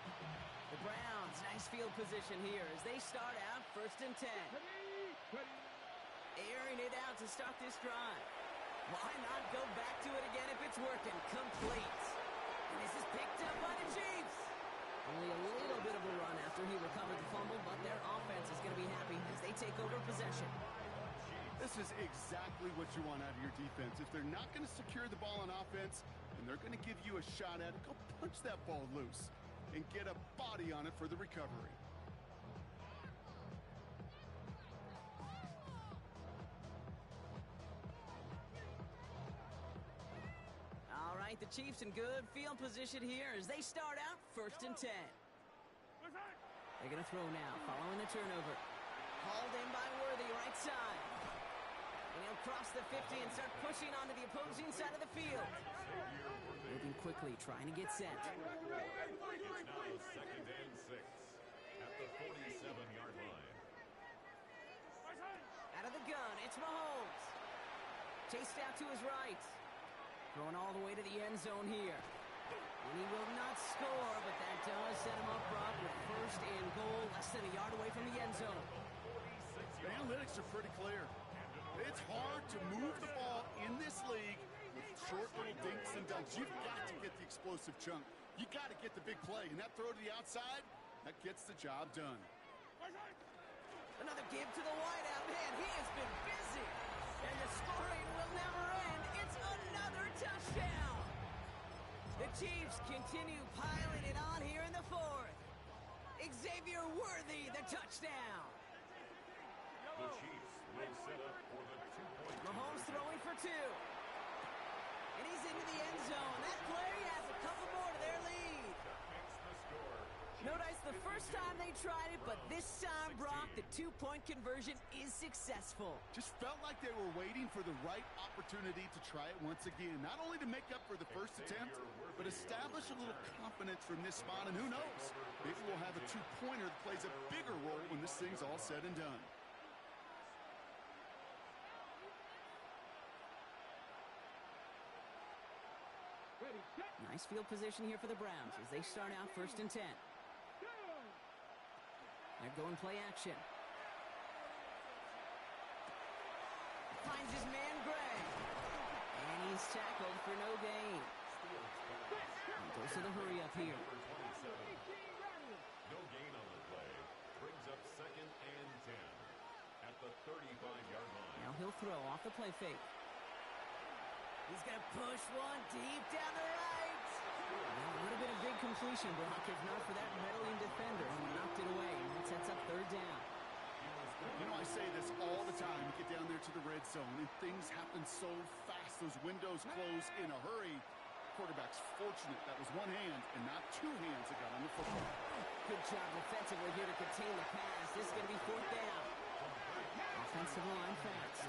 The Browns, nice field position here as they start out first and 10. Airing it out to start this drive. Why not go back to it again if it's working? Complete. And this is picked up by the Chiefs. Only a little bit of a run after he recovered the fumble, but their offense is going to be happy as they take over possession. This is exactly what you want out of your defense. If they're not going to secure the ball on offense, and they're going to give you a shot at it, go punch that ball loose. and get a body on it for the recovery. All right, the Chiefs in good field position here as they start out 1st and 10. They're going to throw now, following the turnover. Hauled in by Worthy, right side. And he'll cross the 50 and start pushing onto the opposing side of the field. Moving quickly, trying to get set. It's now 2nd and 6 at the 47-yard line. Out of the gun, it's Mahomes. Chased out to his right. Throwing all the way to the end zone here. And he will not score, but that does set him up, Brock, with 1st and goal, less than a yard away from the end zone. The analytics are pretty clear. It's hard to move the ball in this league with short little dinks and dunks. You've got to get the explosive chunk. You got to get the big play. And that throw to the outside, that gets the job done. Another give to the wideout. Man, he has been busy. And the scoring will never end. It's another touchdown. The Chiefs continue piling it on here in the 4th. Xavier Worthy, the touchdown. The Chiefs will set up for the 2-point Mahomes throwing for 2. And he's into the end zone. That play has a couple more to their lead. Fix the score. No dice the first time they tried it, but this time, Brock, the 2-point conversion is successful. Just felt like they were waiting for the right opportunity to try it once again. Not only to make up for the first attempt, but establish a little confidence from this spot. And who knows, maybe we'll have a 2-pointer that plays a bigger role when this thing's all said and done. Ready, set, Nice field position here for the Browns as they start out 1st and 10. go! They're going play action. Finds his man, Gray. And he's tackled for no gain. And goes to the hurry up here. Number 27. 18 Rams. No gain on the play. Brings up 2nd and 10 at the 35-yard line. Now he'll throw off the play fake. He's going to push one deep down the right. Well, it would have been a big completion, Brock, if not for that meddling defender who knocked it away. And that sets up 3rd down. You know, I say this all the time. You get down there to the red zone, and things happen so fast. Those windows close in a hurry. Quarterback's fortunate that was one hand and not 2 hands that got on the football. Good job defensively here to contain the pass. This is going to be 4th down. Offensive line fast.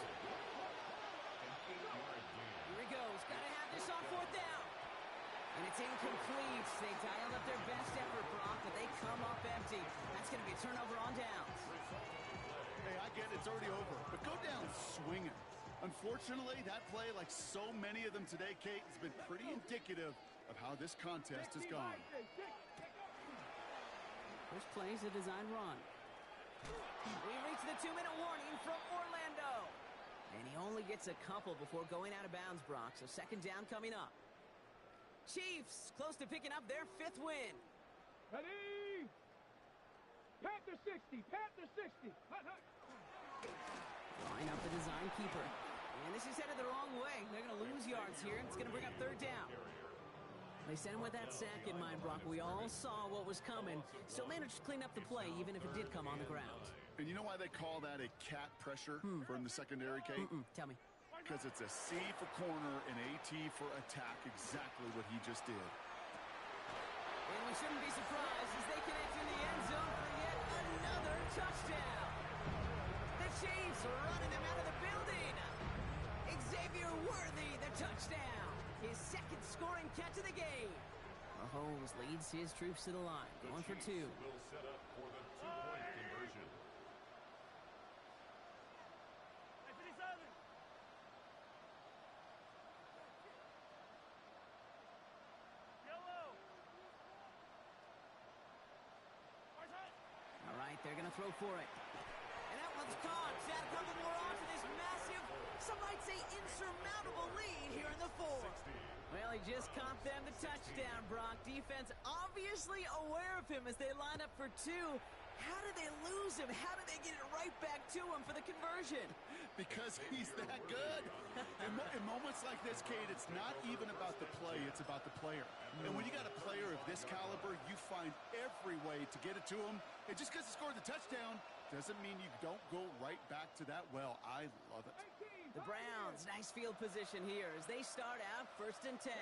Here he goes. Got to have this on 4th down. And it's incomplete. They dialed up their best effort, Brock, but they come up empty. That's going to be a turnover on downs. Hey, I get it's already over, but go down swinging. Unfortunately, that play, like so many of them today, Kate, has been pretty indicative of how this contest has gone. First play is a design run. We reach the 2-minute warning from Orlando. And he only gets a couple before going out of bounds, Brock, so 2nd down coming up. Chiefs close to picking up their 5th win. Ready? Panther 60, Panther 60. Hut, hut. Line up the design keeper. And this is headed the wrong way. They're going to lose yards here. It's going to bring up 3rd down. They sent him with that sack in mind, Brock. We all saw what was coming. Still managed to clean up the play, even if it did come on the ground. And you know why they call that a cat pressure from the secondary, Kate? Tell me. Because it's a C for corner and a T for attack, exactly what he just did. And we shouldn't be surprised as they connect in the end zone for yet another touchdown. The Chiefs are running them out of the building. Xavier Worthy, the touchdown. His 2nd scoring catch of the game. Mahomes leads his troops to the line, going for 2. Will set up for the 2-point conversion. All right, they're going to throw for it. And that one's caught. Add a couple more on to this massive, some might say insurmountable lead here in the 4th. Well, he just caught them the touchdown, Brock. Defense obviously aware of him as they line up for 2. How did they lose him? How did they get it right right back to him for the conversion. Because he's that good. In moments like this, Kate, it's not even about the play, it's about the player. And when you got a player of this caliber, you find every way to get it to him. And just because he scored the touchdown doesn't mean you don't go right back to that well. I love it. The Browns, nice field position here as they start out 1st and 10.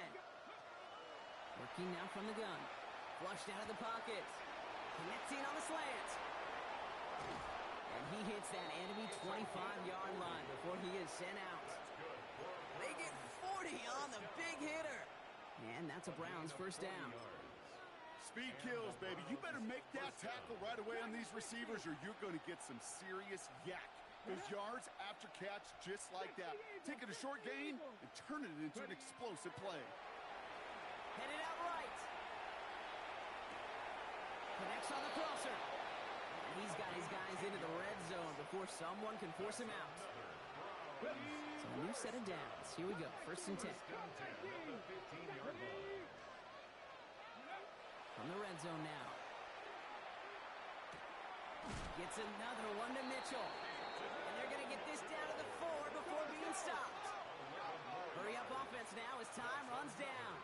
Working now from the gun. Flushed out of the pocket. Connecting on the slant. And he hits that enemy 25-yard line before he is sent out. They get 40 on the big hitter. And that's a Browns 1st down. Speed kills, baby. You better make that tackle right away on these receivers or you're going to get some serious yak. Those yards after catch just like that. Take it a short gain and turn it into an explosive play. Headed out right. Connects on the crosser. And he's got his guys into the red zone before someone can force him out. So a new set of downs. Here we go. 1st and 10. From the red zone now. Gets another one to Mitchell. And they're going to get this down to the 4 before being stopped. Hurry up offense now as time runs down.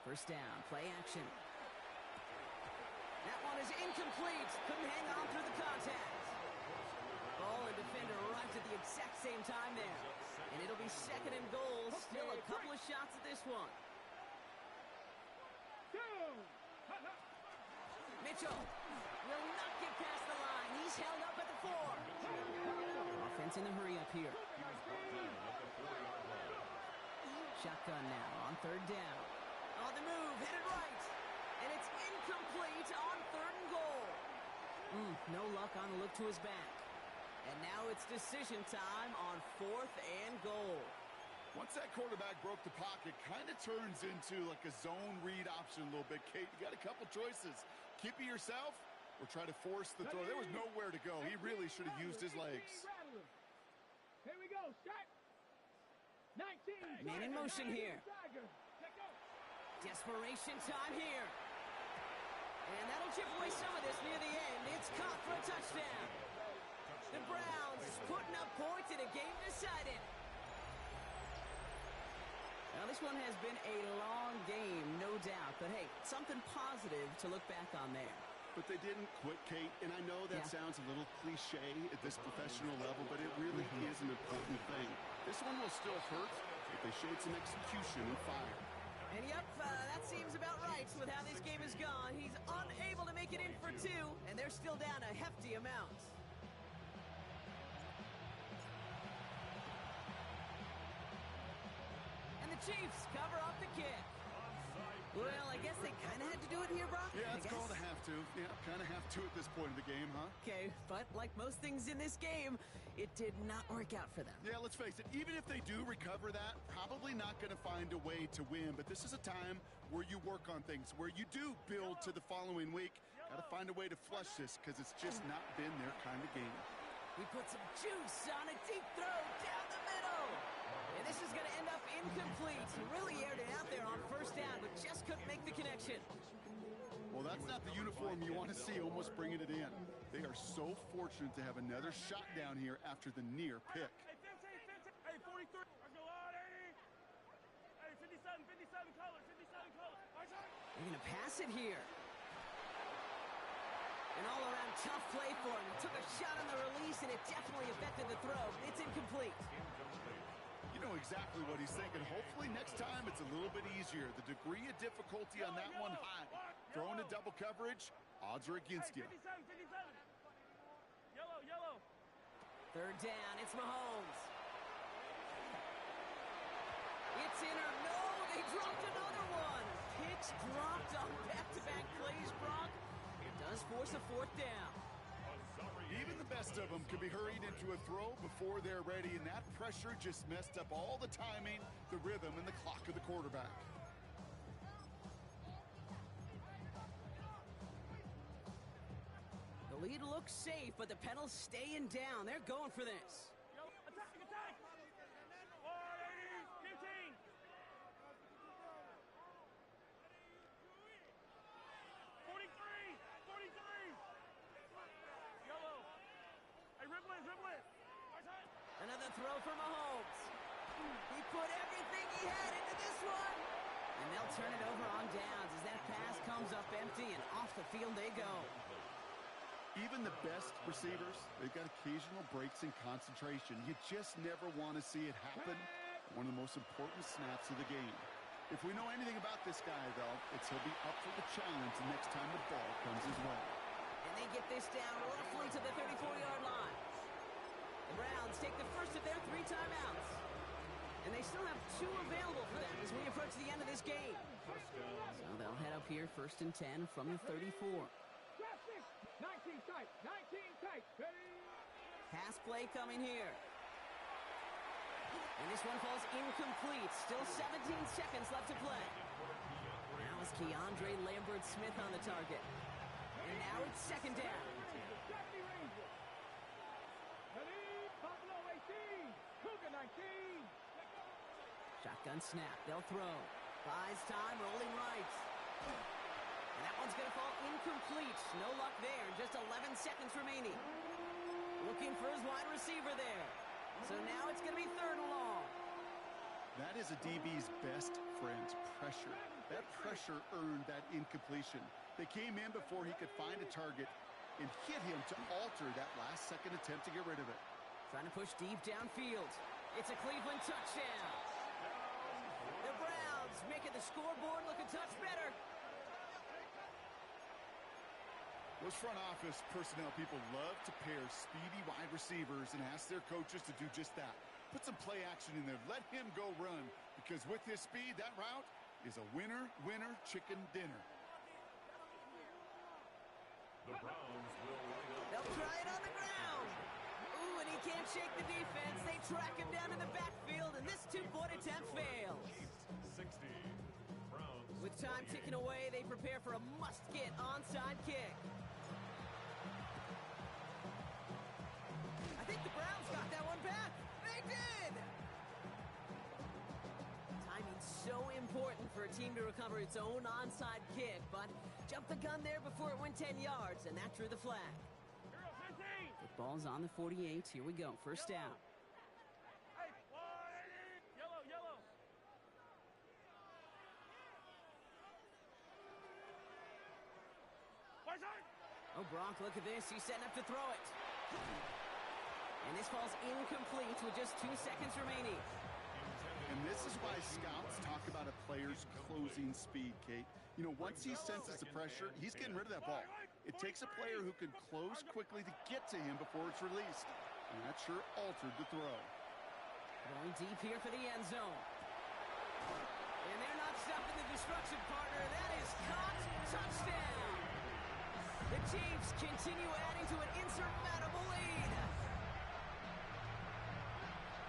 1st down, play action. That one is incomplete. Couldn't hang on through the contact. Ball and defender arrived at the exact same time there. And it'll be 2nd and goal. Still a couple of shots at this one. Mitchell will not get past the line. He's held up at the 4. Offense in the hurry up here. Shotgun now on 3rd down. On the move, headed right. And it's incomplete on 3rd and goal. No luck on the look to his back. And now it's decision time on 4th and goal. Once that quarterback broke the pocket, kind of turns into like a zone read option a little bit, Kate. You got a couple choices. Keep it yourself or try to force the throw. There was nowhere to go. He really should have used his legs. Here we go, shot. 19. Man in motion here. Desperation time here. And that'll chip away some of this near the end. It's caught for a touchdown. The Browns putting up points in a game decided. Now, this one has been a long game, no doubt. But, hey, something positive to look back on there. But they didn't quit, Kate. And I know that sounds a little cliche at this professional level, but it really is an important thing. This one will still hurt if they showed some execution and fire. And, yep, that seems about right with how this game has gone. He's unable to make it in for 2, and they're still down a hefty amount. Chiefs cover up the kick. Well, I guess they kind of had to do it here, Brock. Yeah, it's called a have to. Yeah, kind of have to at this point in the game, huh? Okay, but like most things in this game, it did not work out for them. Yeah, let's face it. Even if they do recover that, probably not going to find a way to win. But this is a time where you work on things, where you do build to the following week. Got to find a way to flush this because it's just not been their kind of game. We put some juice on a deep throw down the middle. And this is going to end up incomplete. He really aired it out there on 1st down, but just couldn't make the connection. Well, that's not the uniform you want to see almost bringing it in. They are so fortunate to have another shot down here after the near pick. Hey, 43. Go on, 80. Hey, 57 colors. They're going to pass it here. An all-around tough play for him. He took a shot on the release, and it definitely affected the throw. It's incomplete. You know exactly what he's thinking. Hopefully next time it's a little bit easier. The degree of difficulty on that one high. Throwing to double coverage, odds are against you. 57. Yellow. 3rd down, it's Mahomes. It's in or no, they dropped another one. Pitch dropped on back-to-back plays, Brock. It does force a 4th down. Even the best of them could be hurried into a throw before they're ready, and that pressure just messed up all the timing, the rhythm, and the clock of the quarterback. The lead looks safe, but the Penals staying down. They're going for this. Attack! 15. 43. throw for Mahomes. He put everything he had into this one. And they'll turn it over on downs as that pass comes up empty and off the field they go. Even the best receivers, they've got occasional breaks in concentration. You just never want to see it happen. One of the most important snaps of the game. If we know anything about this guy, though, it's he'll be up for the challenge the next time the ball comes his way. And they get this down roughly to the 34-yard line. The Browns take the first of their 3 timeouts. And they still have 2 available for them as we approach the end of this game. So they'll head up here, 1st and 10 from the 34. 19 tight, 19 tight. Pass play coming here. And this one falls incomplete. Still 17 seconds left to play. Now is Keandre Lambert-Smith on the target. And now it's 2nd down. Buffalo 18, Cougar 19. Shotgun snap. They'll throw. Buys time, rolling right. And that one's going to fall incomplete. No luck there. Just 11 seconds remaining. Looking for his wide receiver there. So now it's going to be 3rd and long. That is a DB's best friend, pressure. That pressure earned that incompletion. They came in before he could find a target and hit him to alter that last-second attempt to get rid of it. Trying to push deep downfield. It's a Cleveland touchdown. The Browns making the scoreboard look a touch better. Those front office personnel people love to pair speedy wide receivers and ask their coaches to do just that. Put some play action in there. Let him go run. Because with his speed, that route is a winner, chicken dinner. The Browns will line up. They'll try it on the ground. Ooh, and he can't shake the defense. They track him down in the backfield, and this 2-point attempt fails. 60. Browns. With time ticking away, they prepare for a must-get onside kick. I think the Browns got that one back. They did! Timing's so important for a team to recover its own onside kick, but jumped the gun there before it went 10 yards, and that drew the flag. Football's on the 48. Here we go. 1st down. Yellow. Oh, Brock, look at this. He's setting up to throw it. And this falls incomplete with just 2 seconds remaining. And this is why scouts talk about a player's closing speed, Kate. You know, once he senses the pressure, he's getting rid of that ball. It takes a player who can close quickly to get to him before it's released. And that sure altered the throw. Going deep here for the end zone. And they're not stopping the destruction, partner. That is caught. Touchdown. The Chiefs continue adding to an insurmountable lead.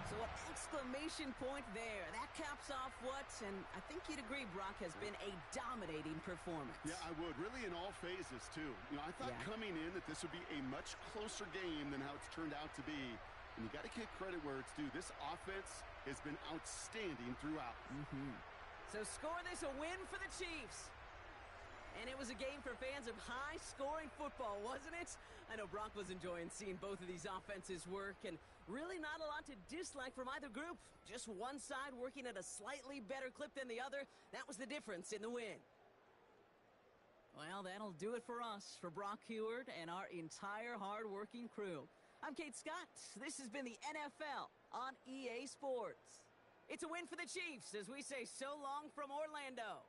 So an exclamation point there. That caps off what, and I think you'd agree, Brock, has been a dominating performance. Yeah, I would. Really in all phases, too. You know, I thought coming in that this would be a much closer game than how it's turned out to be. And you got to give credit where it's due. This offense has been outstanding throughout. So score this a win for the Chiefs. And it was a game for fans of high-scoring football, wasn't it? I know Brock was enjoying seeing both of these offenses work, and really not a lot to dislike from either group. Just one side working at a slightly better clip than the other. That was the difference in the win. Well, that'll do it for us, for Brock Huard and our entire hard-working crew. I'm Kate Scott. This has been the NFL on EA Sports. It's a win for the Chiefs as we say so long from Orlando.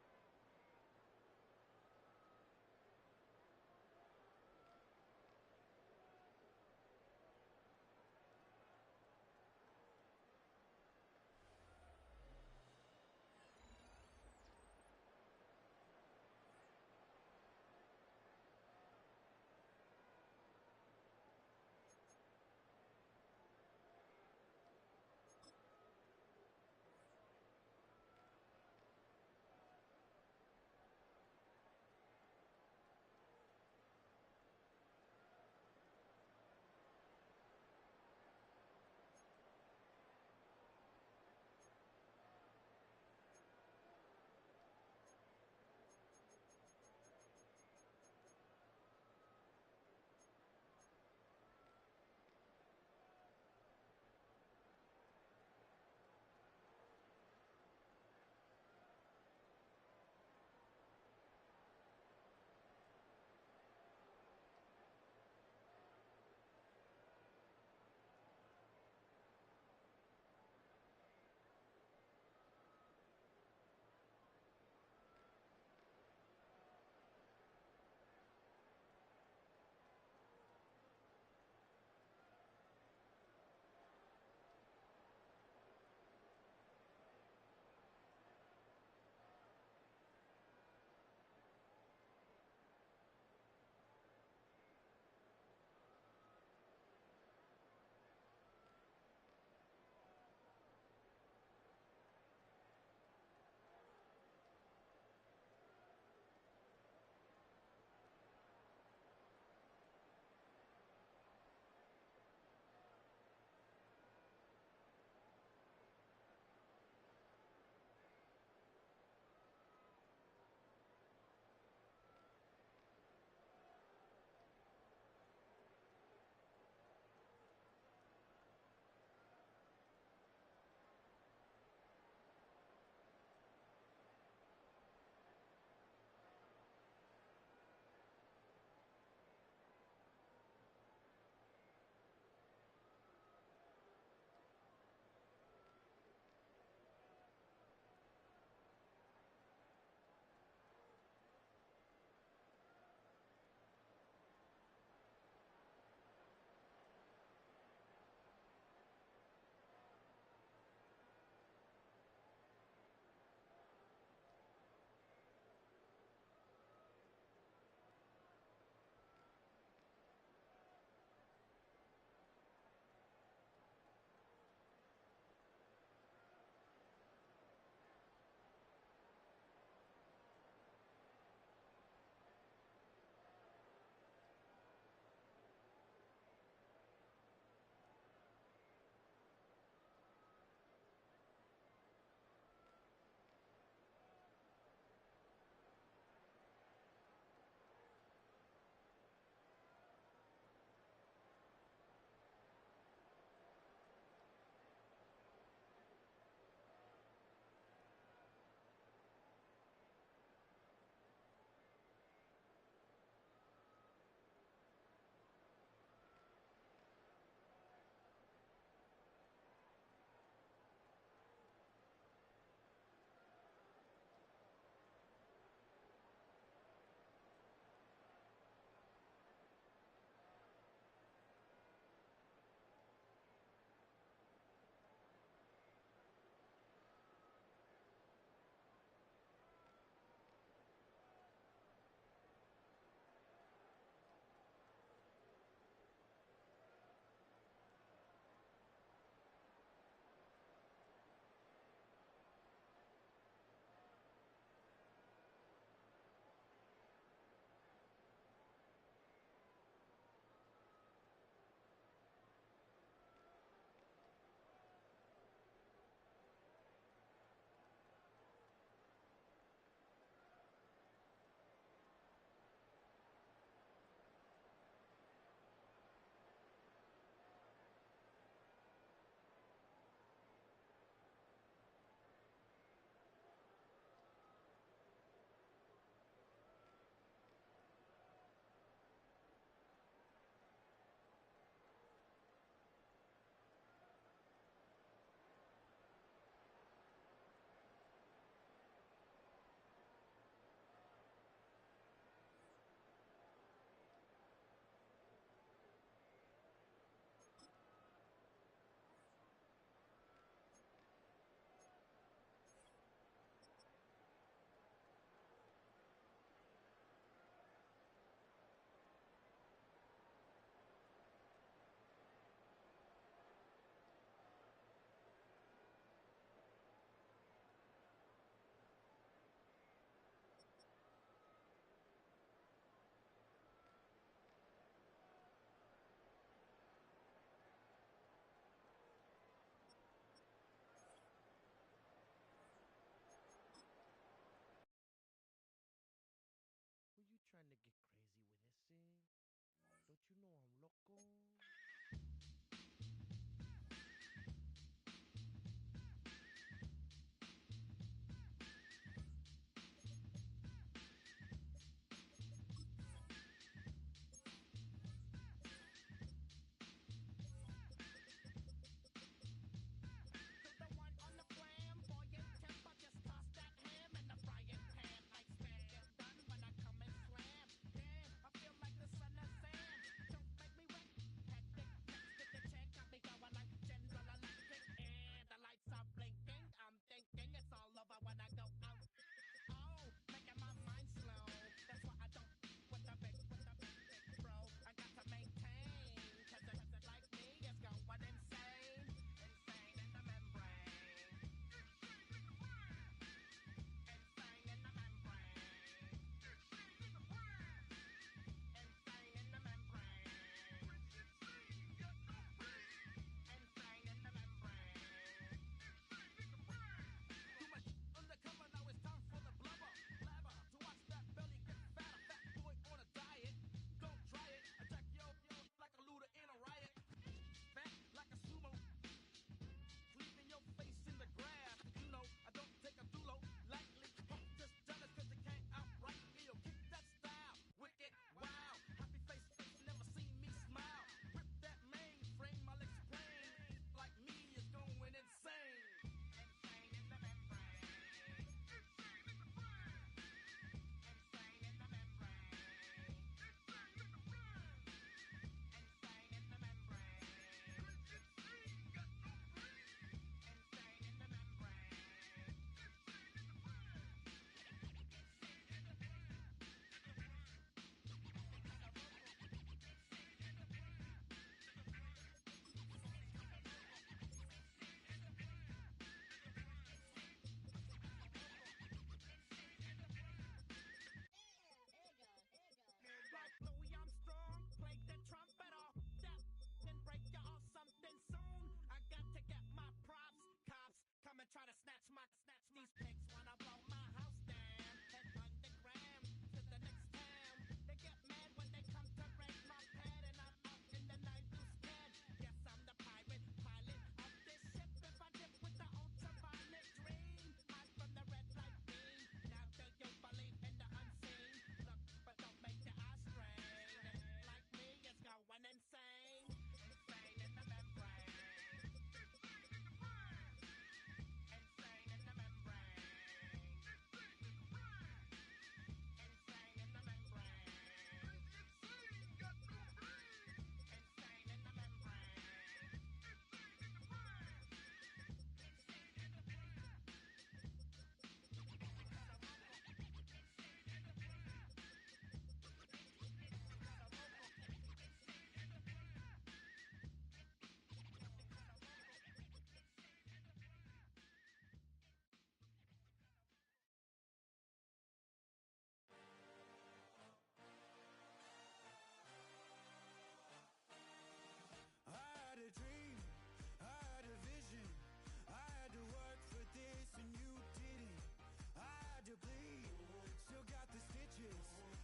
ages.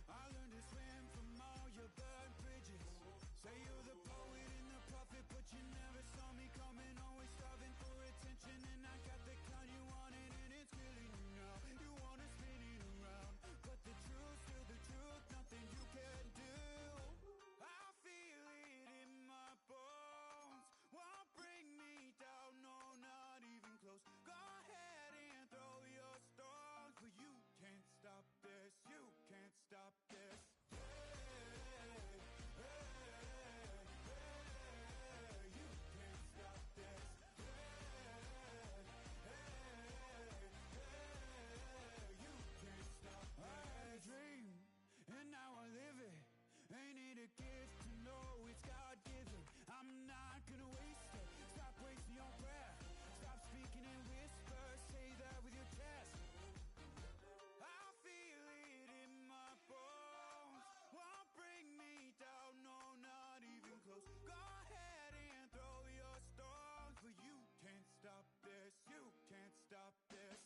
I learned to swim from all your burned bridges. Say you're the poet and the prophet, but you never saw me coming. Always starving for attention, and I got the kind you wanted, and it's killing you now. You wanna spin it around, but the truth's still the truth. Nothing you can do. I feel it in my bones. Won't bring me down, no, not even close. Go ahead and throw your stones, but you can't stop this. You can't stop this. And now I live it. Ain't it a gift to know it's God-given? I'm not gonna waste it. Stop wasting your breath. Stop speaking in whispers. Say that with your chest. I feel it in my bones. Won't bring me down, no, not even close. Go ahead and throw your stones, but you can't stop this. You can't stop this.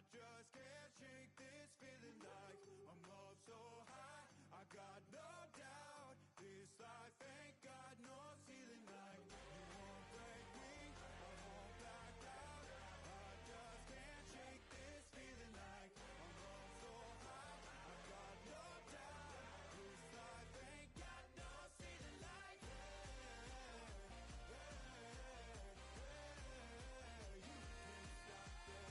Just can't shake this feeling like I'm up so high. I got no doubt this life ain't got no ceiling like you won't break me. I won't back down. I just can't shake this feeling like I'm up so high. I got no doubt this life ain't got no ceiling like you can't stop this.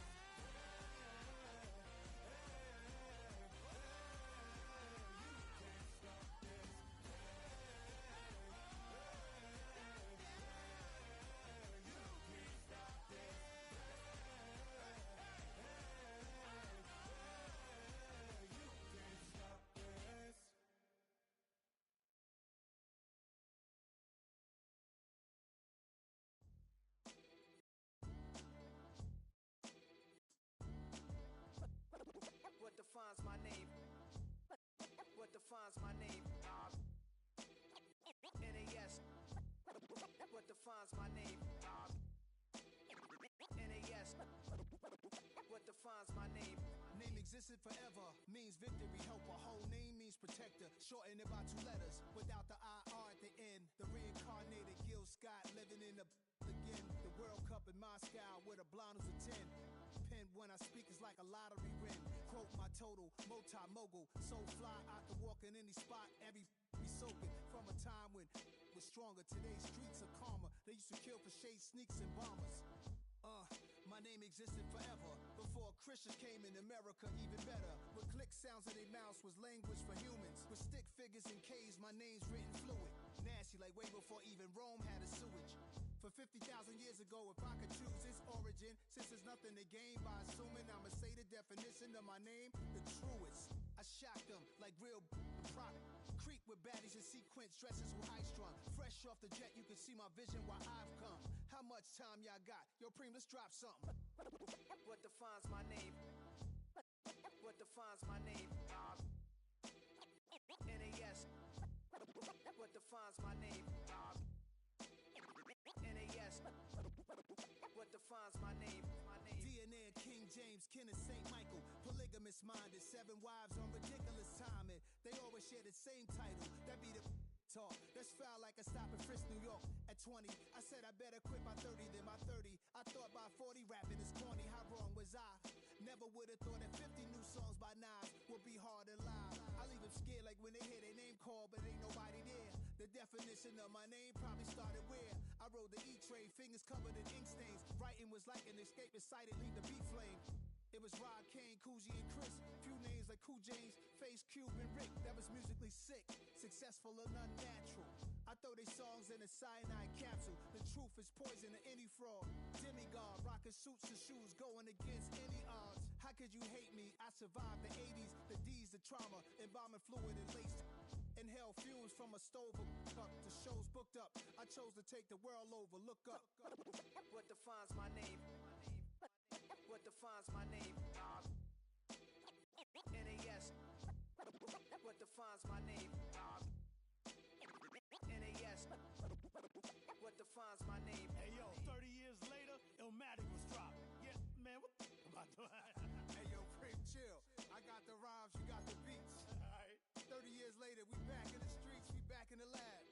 What defines my name? What defines my name? NAS. What defines my name? NAS. What defines my name? Name existed forever, means victory, helper. Whole name means protector, shortened it by 2 letters, without the IR at the end. The reincarnated Gil Scott, living in the again. The World Cup in Moscow, with a blonde who's a 10. Pen when I speak is like a lottery win. Quote my total, multi-mogul, so fly I can walk in any spot, every be soaking. From a time when was stronger, today's streets are calmer. They used to kill for shade sneaks and bombers. My name existed forever. Before Christians came in America, even better. With click sounds in their mouths was language for humans. With stick figures and K's, my name's written fluid. Nasty like way before even Rome had a sewage. For 50,000 years ago, if I could choose its origin, since there's nothing to gain by assuming, I'ma say the definition of my name, the truest. I shocked them like real product. Creep with baddies in sequence, dresses with high strung. Fresh off the jet, you can see my vision where I've come. How much time y'all got? Yo, Preem, let's drop something. What defines my name? What defines my name? NAS. What defines my name? NAS. What defines my name? DNA of King James, kin of St. Michael. Polygamous minded, 7 wives on ridiculous timing. They always share the same title. That be the talk. That's foul like a stop in Frisk, New York. At 20, I said I better quit by 30 than my 30. I thought by 40 rapping is corny. How wrong was I? Never would have thought that 50 new songs by Nas would be hard and live. I leave them scared like when they hear their name called, but ain't nobody there. The definition of my name probably started where I rode the E-train, fingers covered in ink stains. Writing was like an escape excited, leave the beat flame. It was Rod, Kane, Coogee, and Chris. Few names like Cool James, Face, Cube, and Rick. That was musically sick, successful and unnatural. I throw they songs in a cyanide capsule. The truth is poison to any fraud. Demigod, rocking suits and shoes, going against any odds. How could you hate me? I survived the 80s, the D's, the trauma, embalming fluid and laced. Inhale fumes from a stove up to shows booked up. I chose to take the world over. Look up. What defines my name? What defines my name? NAS. What defines my name? NAS. What defines my name? Hey yo, 30 years later, Illmatic was dropped. Yeah, man, what the about to Hey yo, Prince, chill. I got the rhymes, you got the beats. Alright. 30 years later, we back in the streets, we back in the lab.